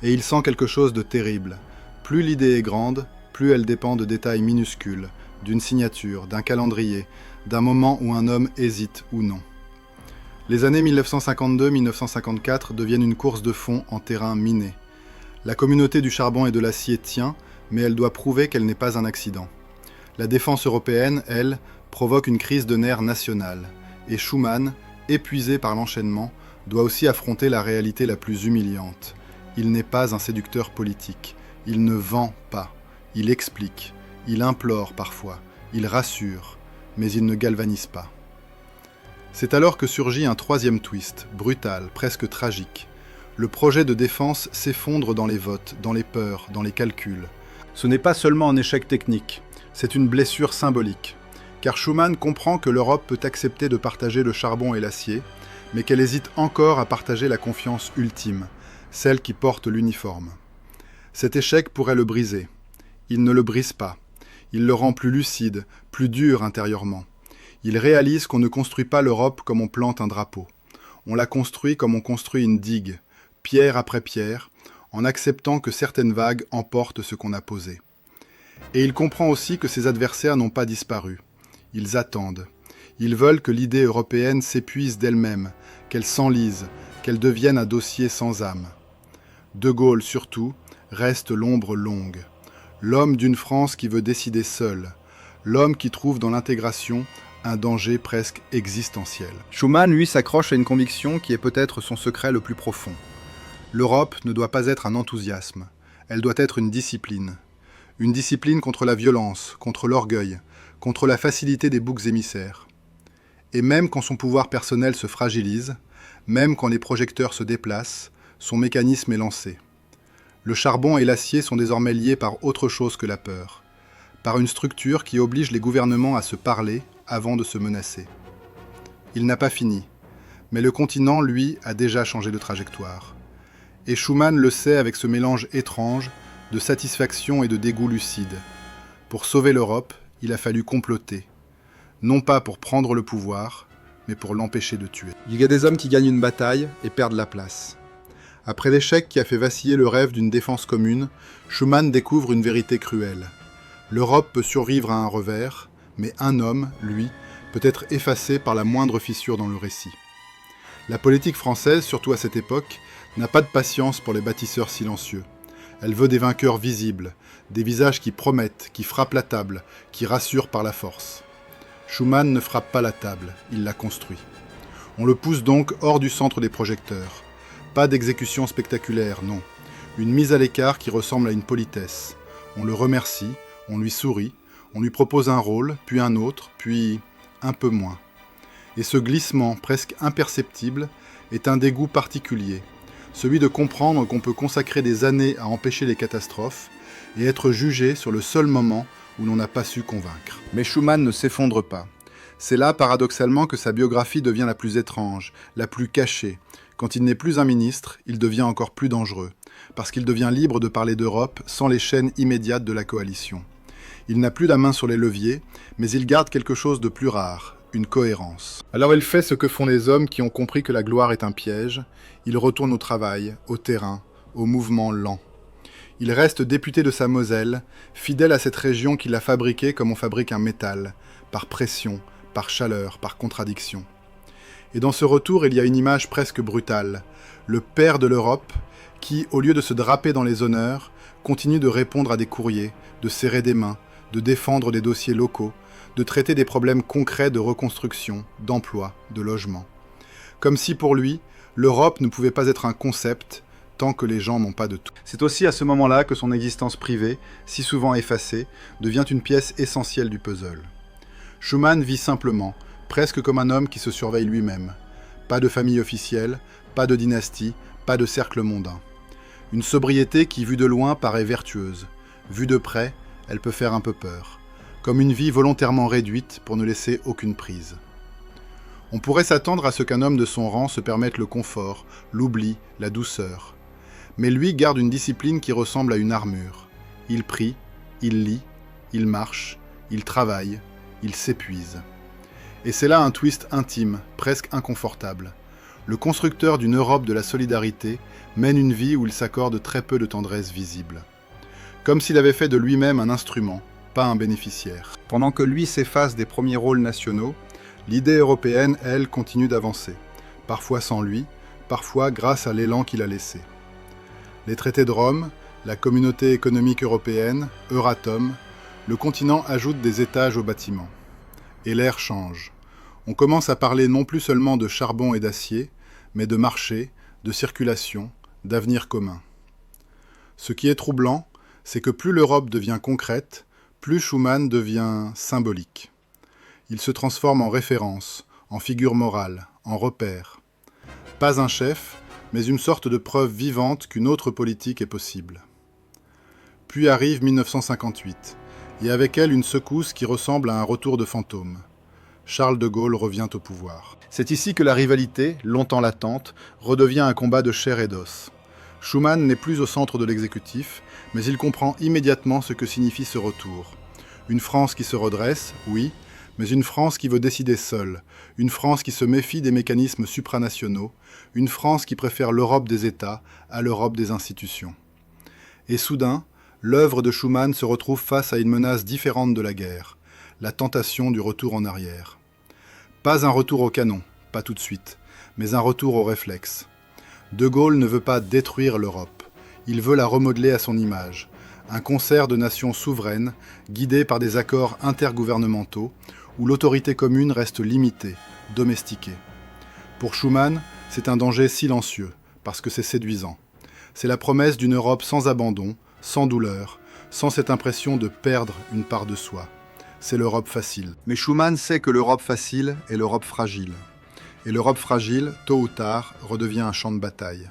Et il sent quelque chose de terrible. Plus l'idée est grande, plus elle dépend de détails minuscules, d'une signature, d'un calendrier, d'un moment où un homme hésite ou non. Les années 1952-1954 deviennent une course de fond en terrain miné. La communauté du charbon et de l'acier tient, mais elle doit prouver qu'elle n'est pas un accident. La défense européenne, elle, provoque une crise de nerfs nationale. Et Schuman, épuisé par l'enchaînement, doit aussi affronter la réalité la plus humiliante. Il n'est pas un séducteur politique. Il ne vend pas. Il explique. Il implore parfois. Il rassure. Mais il ne galvanise pas. C'est alors que surgit un troisième twist, brutal, presque tragique. Le projet de défense s'effondre dans les votes, dans les peurs, dans les calculs. Ce n'est pas seulement un échec technique, c'est une blessure symbolique. Car Schuman comprend que l'Europe peut accepter de partager le charbon et l'acier, mais qu'elle hésite encore à partager la confiance ultime, celle qui porte l'uniforme. Cet échec pourrait le briser. Il ne le brise pas. Il le rend plus lucide, plus dur intérieurement. Il réalise qu'on ne construit pas l'Europe comme on plante un drapeau. On la construit comme on construit une digue, pierre après pierre, en acceptant que certaines vagues emportent ce qu'on a posé. Et il comprend aussi que ses adversaires n'ont pas disparu. Ils attendent. Ils veulent que l'idée européenne s'épuise d'elle-même, qu'elle s'enlise, qu'elle devienne un dossier sans âme. De Gaulle, surtout, reste l'ombre longue. L'homme d'une France qui veut décider seul. L'homme qui trouve dans l'intégration un danger presque existentiel. Schuman, lui, s'accroche à une conviction qui est peut-être son secret le plus profond. L'Europe ne doit pas être un enthousiasme, elle doit être une discipline. Une discipline contre la violence, contre l'orgueil, contre la facilité des boucs émissaires. Et même quand son pouvoir personnel se fragilise, même quand les projecteurs se déplacent, son mécanisme est lancé. Le charbon et l'acier sont désormais liés par autre chose que la peur, par une structure qui oblige les gouvernements à se parler avant de se menacer. Il n'a pas fini, mais le continent, lui, a déjà changé de trajectoire. Et Schuman le sait avec ce mélange étrange de satisfaction et de dégoût lucide. Pour sauver l'Europe, il a fallu comploter. Non pas pour prendre le pouvoir, mais pour l'empêcher de tuer. Il y a des hommes qui gagnent une bataille et perdent la place. Après l'échec qui a fait vaciller le rêve d'une défense commune, Schuman découvre une vérité cruelle. L'Europe peut survivre à un revers, mais un homme, lui, peut être effacé par la moindre fissure dans le récit. La politique française, surtout à cette époque, n'a pas de patience pour les bâtisseurs silencieux. Elle veut des vainqueurs visibles, des visages qui promettent, qui frappent la table, qui rassurent par la force. Schuman ne frappe pas la table, il la construit. On le pousse donc hors du centre des projecteurs. Pas d'exécution spectaculaire, non. Une mise à l'écart qui ressemble à une politesse. On le remercie, on lui sourit, on lui propose un rôle, puis un autre, puis un peu moins. Et ce glissement presque imperceptible est un dégoût particulier, celui de comprendre qu'on peut consacrer des années à empêcher les catastrophes et être jugé sur le seul moment où l'on n'a pas su convaincre. Mais Schuman ne s'effondre pas. C'est là, paradoxalement, que sa biographie devient la plus étrange, la plus cachée. Quand il n'est plus un ministre, il devient encore plus dangereux, parce qu'il devient libre de parler d'Europe sans les chaînes immédiates de la coalition. Il n'a plus la main sur les leviers, mais il garde quelque chose de plus rare, une cohérence. Alors il fait ce que font les hommes qui ont compris que la gloire est un piège. Il retourne au travail, au terrain, au mouvement lent. Il reste député de sa Moselle, fidèle à cette région qu'il a fabriquée comme on fabrique un métal, par pression, par chaleur, par contradiction. Et dans ce retour, il y a une image presque brutale. Le père de l'Europe, qui, au lieu de se draper dans les honneurs, continue de répondre à des courriers, de serrer des mains, de défendre des dossiers locaux, de traiter des problèmes concrets de reconstruction, d'emploi, de logement. Comme si pour lui, l'Europe ne pouvait pas être un concept tant que les gens n'ont pas de tout. C'est aussi à ce moment-là que son existence privée, si souvent effacée, devient une pièce essentielle du puzzle. Schuman vit simplement, presque comme un homme qui se surveille lui-même. Pas de famille officielle, pas de dynastie, pas de cercle mondain. Une sobriété qui, vue de loin, paraît vertueuse. Vue de près, elle peut faire un peu peur. Comme une vie volontairement réduite pour ne laisser aucune prise. On pourrait s'attendre à ce qu'un homme de son rang se permette le confort, l'oubli, la douceur. Mais lui garde une discipline qui ressemble à une armure. Il prie, il lit, il marche, il travaille, il s'épuise. Et c'est là un twist intime, presque inconfortable. Le constructeur d'une Europe de la solidarité mène une vie où il s'accorde très peu de tendresse visible. Comme s'il avait fait de lui-même un instrument, pas un bénéficiaire. Pendant que lui s'efface des premiers rôles nationaux, l'idée européenne, elle, continue d'avancer. Parfois sans lui, parfois grâce à l'élan qu'il a laissé. Les traités de Rome, la communauté économique européenne, Euratom, le continent ajoute des étages au bâtiment. Et l'air change. On commence à parler non plus seulement de charbon et d'acier, mais de marché, de circulation, d'avenir commun. Ce qui est troublant, c'est que plus l'Europe devient concrète, plus Schuman devient symbolique. Il se transforme en référence, en figure morale, en repère. Pas un chef, mais une sorte de preuve vivante qu'une autre politique est possible. Puis arrive 1958, et avec elle une secousse qui ressemble à un retour de fantôme. Charles de Gaulle revient au pouvoir. C'est ici que la rivalité, longtemps latente, redevient un combat de chair et d'os. Schuman n'est plus au centre de l'exécutif, mais il comprend immédiatement ce que signifie ce retour. Une France qui se redresse, oui, mais une France qui veut décider seule, une France qui se méfie des mécanismes supranationaux, une France qui préfère l'Europe des États à l'Europe des institutions. Et soudain, l'œuvre de Schuman se retrouve face à une menace différente de la guerre, la tentation du retour en arrière. Pas un retour au canon, pas tout de suite, mais un retour au réflexe. De Gaulle ne veut pas détruire l'Europe, il veut la remodeler à son image, un concert de nations souveraines, guidées par des accords intergouvernementaux, où l'autorité commune reste limitée, domestiquée. Pour Schuman, c'est un danger silencieux, parce que c'est séduisant. C'est la promesse d'une Europe sans abandon, sans douleur, sans cette impression de perdre une part de soi. C'est l'Europe facile. Mais Schuman sait que l'Europe facile est l'Europe fragile. Et l'Europe fragile, tôt ou tard, redevient un champ de bataille.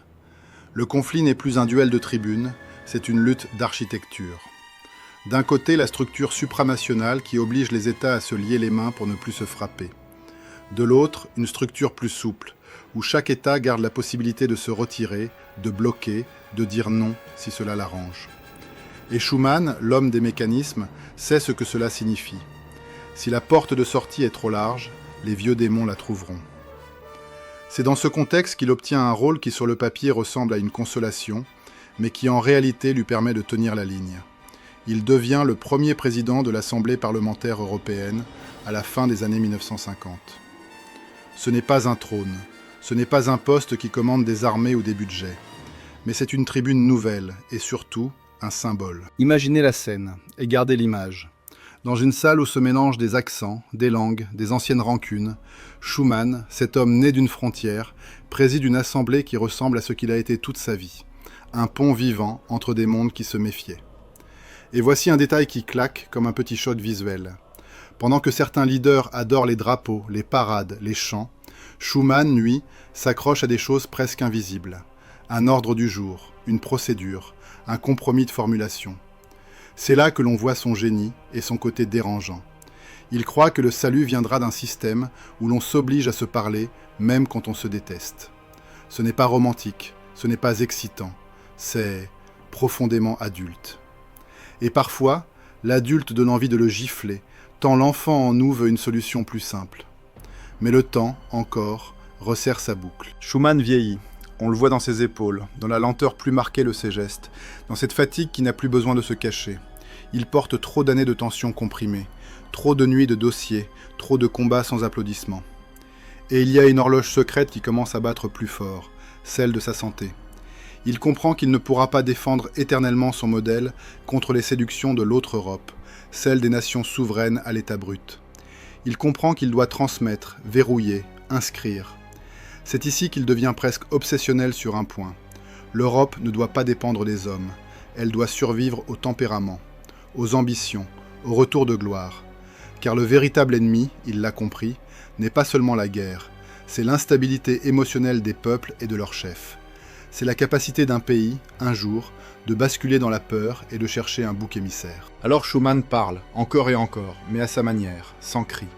Le conflit n'est plus un duel de tribunes, c'est une lutte d'architecture. D'un côté, la structure supranationale qui oblige les États à se lier les mains pour ne plus se frapper. De l'autre, une structure plus souple, où chaque État garde la possibilité de se retirer, de bloquer, de dire non si cela l'arrange. Et Schuman, l'homme des mécanismes, sait ce que cela signifie. Si la porte de sortie est trop large, les vieux démons la trouveront. C'est dans ce contexte qu'il obtient un rôle qui sur le papier ressemble à une consolation, mais qui en réalité lui permet de tenir la ligne. Il devient le premier président de l'Assemblée parlementaire européenne à la fin des années 1950. Ce n'est pas un trône, ce n'est pas un poste qui commande des armées ou des budgets, mais c'est une tribune nouvelle et surtout un symbole. Imaginez la scène et gardez l'image. Dans une salle où se mélangent des accents, des langues, des anciennes rancunes, Schuman, cet homme né d'une frontière, préside une assemblée qui ressemble à ce qu'il a été toute sa vie. Un pont vivant entre des mondes qui se méfiaient. Et voici un détail qui claque comme un petit shot visuel. Pendant que certains leaders adorent les drapeaux, les parades, les chants, Schuman, lui, s'accroche à des choses presque invisibles. Un ordre du jour, une procédure, un compromis de formulation. C'est là que l'on voit son génie et son côté dérangeant. Il croit que le salut viendra d'un système où l'on s'oblige à se parler, même quand on se déteste. Ce n'est pas romantique, ce n'est pas excitant, c'est profondément adulte. Et parfois, l'adulte donne envie de le gifler, tant l'enfant en nous veut une solution plus simple. Mais le temps, encore, resserre sa boucle. Schuman vieillit. On le voit dans ses épaules, dans la lenteur plus marquée de ses gestes, dans cette fatigue qui n'a plus besoin de se cacher. Il porte trop d'années de tension comprimée, trop de nuits de dossiers, trop de combats sans applaudissements. Et il y a une horloge secrète qui commence à battre plus fort, celle de sa santé. Il comprend qu'il ne pourra pas défendre éternellement son modèle contre les séductions de l'autre Europe, celle des nations souveraines à l'état brut. Il comprend qu'il doit transmettre, verrouiller, inscrire. C'est ici qu'il devient presque obsessionnel sur un point. L'Europe ne doit pas dépendre des hommes. Elle doit survivre au tempérament, aux ambitions, au retour de gloire. Car le véritable ennemi, il l'a compris, n'est pas seulement la guerre. C'est l'instabilité émotionnelle des peuples et de leurs chefs. C'est la capacité d'un pays, un jour, de basculer dans la peur et de chercher un bouc émissaire. Alors Schuman parle, encore et encore, mais à sa manière, sans cri.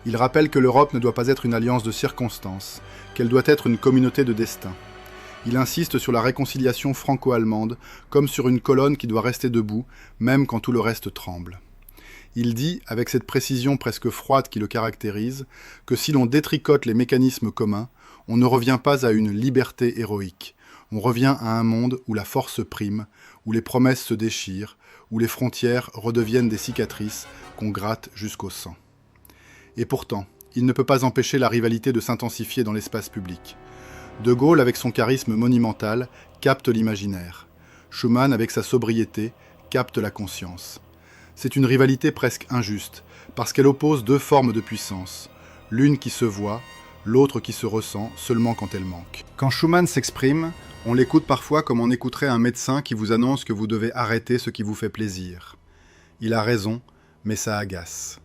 Il rappelle que l'Europe ne doit pas être une alliance de circonstances, qu'elle doit être une communauté de destin. Il insiste sur la réconciliation franco-allemande, comme sur une colonne qui doit rester debout, même quand tout le reste tremble. Il dit, avec cette précision presque froide qui le caractérise, que si l'on détricote les mécanismes communs, on ne revient pas à une liberté héroïque. On revient à un monde où la force prime, où les promesses se déchirent, où les frontières redeviennent des cicatrices qu'on gratte jusqu'au sang. Et pourtant, il ne peut pas empêcher la rivalité de s'intensifier dans l'espace public. De Gaulle, avec son charisme monumental, capte l'imaginaire. Schuman, avec sa sobriété, capte la conscience. C'est une rivalité presque injuste, parce qu'elle oppose deux formes de puissance, l'une qui se voit, l'autre qui se ressent seulement quand elle manque. Quand Schuman s'exprime, on l'écoute parfois comme on écouterait un médecin qui vous annonce que vous devez arrêter ce qui vous fait plaisir. Il a raison, mais ça agace.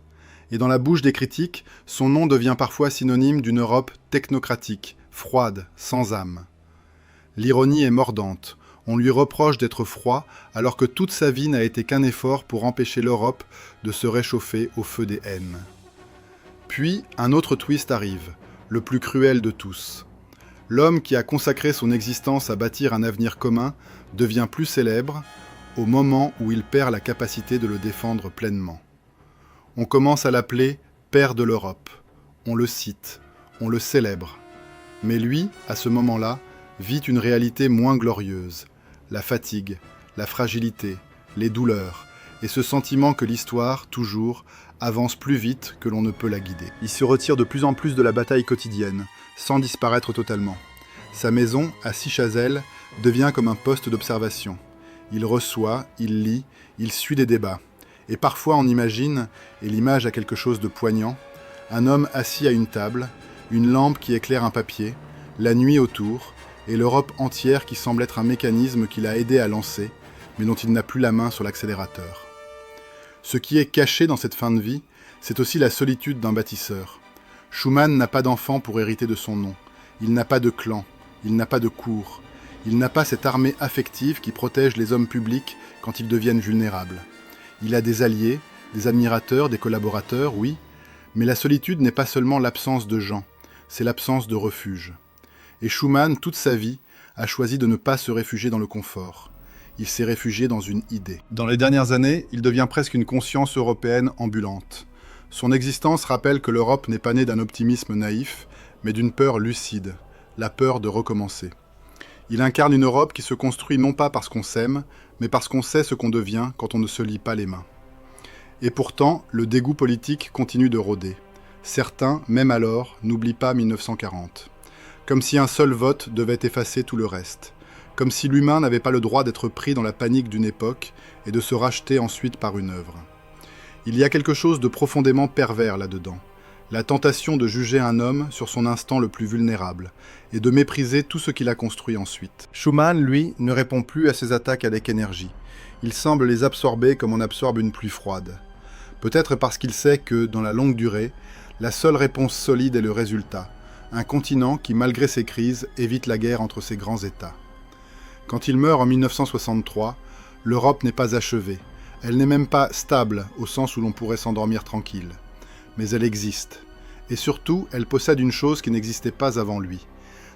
Et dans la bouche des critiques, son nom devient parfois synonyme d'une Europe technocratique, froide, sans âme. L'ironie est mordante. On lui reproche d'être froid, alors que toute sa vie n'a été qu'un effort pour empêcher l'Europe de se réchauffer au feu des haines. Puis, un autre twist arrive, le plus cruel de tous. L'homme qui a consacré son existence à bâtir un avenir commun devient plus célèbre au moment où il perd la capacité de le défendre pleinement. On commence à l'appeler « Père de l'Europe ». On le cite, on le célèbre. Mais lui, à ce moment-là, vit une réalité moins glorieuse. La fatigue, la fragilité, les douleurs, et ce sentiment que l'histoire, toujours, avance plus vite que l'on ne peut la guider. Il se retire de plus en plus de la bataille quotidienne, sans disparaître totalement. Sa maison, à Sichazel, devient comme un poste d'observation. Il reçoit, il lit, il suit des débats. Et parfois on imagine, et l'image a quelque chose de poignant, un homme assis à une table, une lampe qui éclaire un papier, la nuit autour, et l'Europe entière qui semble être un mécanisme qu'il a aidé à lancer, mais dont il n'a plus la main sur l'accélérateur. Ce qui est caché dans cette fin de vie, c'est aussi la solitude d'un bâtisseur. Schuman n'a pas d'enfant pour hériter de son nom. Il n'a pas de clan, il n'a pas de cour. Il n'a pas cette armée affective qui protège les hommes publics quand ils deviennent vulnérables. Il a des alliés, des admirateurs, des collaborateurs, oui, mais la solitude n'est pas seulement l'absence de gens, c'est l'absence de refuge. Et Schuman, toute sa vie, a choisi de ne pas se réfugier dans le confort. Il s'est réfugié dans une idée. Dans les dernières années, il devient presque une conscience européenne ambulante. Son existence rappelle que l'Europe n'est pas née d'un optimisme naïf, mais d'une peur lucide, la peur de recommencer. Il incarne une Europe qui se construit non pas parce qu'on s'aime, mais parce qu'on sait ce qu'on devient quand on ne se lie pas les mains. Et pourtant, le dégoût politique continue de rôder. Certains, même alors, n'oublient pas 1940. Comme si un seul vote devait effacer tout le reste. Comme si l'humain n'avait pas le droit d'être pris dans la panique d'une époque et de se racheter ensuite par une œuvre. Il y a quelque chose de profondément pervers là-dedans. La tentation de juger un homme sur son instant le plus vulnérable et de mépriser tout ce qu'il a construit ensuite. Schuman, lui, ne répond plus à ces attaques avec énergie. Il semble les absorber comme on absorbe une pluie froide. Peut-être parce qu'il sait que, dans la longue durée, la seule réponse solide est le résultat. Un continent qui, malgré ses crises, évite la guerre entre ses grands États. Quand il meurt en 1963, l'Europe n'est pas achevée. Elle n'est même pas stable, au sens où l'on pourrait s'endormir tranquille. Mais elle existe. Et surtout, elle possède une chose qui n'existait pas avant lui.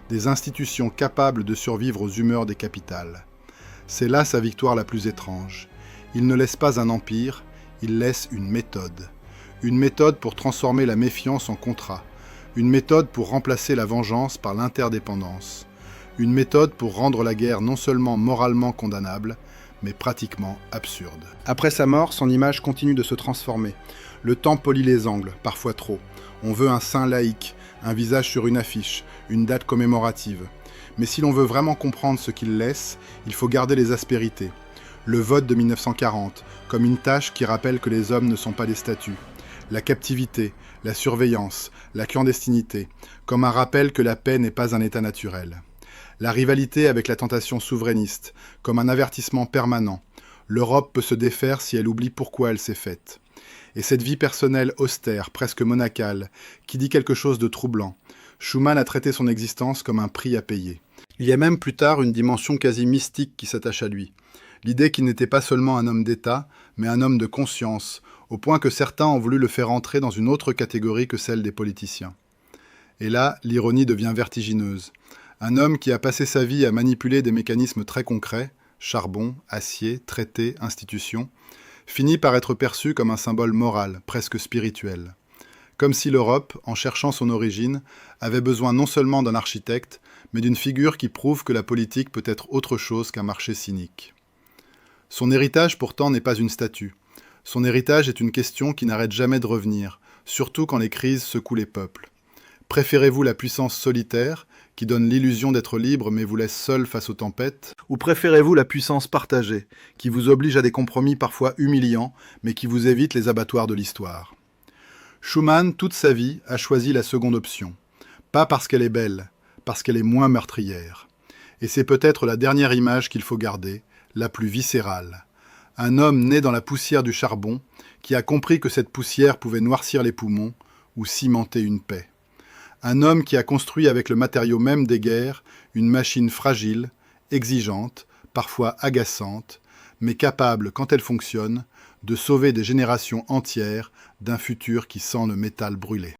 Des institutions capables de survivre aux humeurs des capitales. C'est là sa victoire la plus étrange. Il ne laisse pas un empire, il laisse une méthode. Une méthode pour transformer la méfiance en contrat. Une méthode pour remplacer la vengeance par l'interdépendance. Une méthode pour rendre la guerre non seulement moralement condamnable, mais pratiquement absurde. Après sa mort, son image continue de se transformer. Le temps polit les angles, parfois trop. On veut un saint laïque, un visage sur une affiche, une date commémorative. Mais si l'on veut vraiment comprendre ce qu'il laisse, il faut garder les aspérités. Le vote de 1940, comme une tâche qui rappelle que les hommes ne sont pas des statues. La captivité, la surveillance, la clandestinité, comme un rappel que la paix n'est pas un état naturel. La rivalité avec la tentation souverainiste, comme un avertissement permanent. L'Europe peut se défaire si elle oublie pourquoi elle s'est faite. Et cette vie personnelle austère, presque monacale, qui dit quelque chose de troublant. Schuman a traité son existence comme un prix à payer. Il y a même plus tard une dimension quasi mystique qui s'attache à lui. L'idée qu'il n'était pas seulement un homme d'État, mais un homme de conscience, au point que certains ont voulu le faire entrer dans une autre catégorie que celle des politiciens. Et là, l'ironie devient vertigineuse. Un homme qui a passé sa vie à manipuler des mécanismes très concrets, charbon, acier, traités, institutions, finit par être perçu comme un symbole moral, presque spirituel. Comme si l'Europe, en cherchant son origine, avait besoin non seulement d'un architecte, mais d'une figure qui prouve que la politique peut être autre chose qu'un marché cynique. Son héritage pourtant n'est pas une statue. Son héritage est une question qui n'arrête jamais de revenir, surtout quand les crises secouent les peuples. Préférez-vous la puissance solitaire, qui donne l'illusion d'être libre mais vous laisse seul face aux tempêtes, ou préférez-vous la puissance partagée, qui vous oblige à des compromis parfois humiliants, mais qui vous évite les abattoirs de l'histoire? Schuman, toute sa vie, a choisi la seconde option. Pas parce qu'elle est belle, parce qu'elle est moins meurtrière. Et c'est peut-être la dernière image qu'il faut garder, la plus viscérale. Un homme né dans la poussière du charbon, qui a compris que cette poussière pouvait noircir les poumons ou cimenter une paix. Un homme qui a construit avec le matériau même des guerres une machine fragile, exigeante, parfois agaçante, mais capable, quand elle fonctionne, de sauver des générations entières d'un futur qui sent le métal brûler.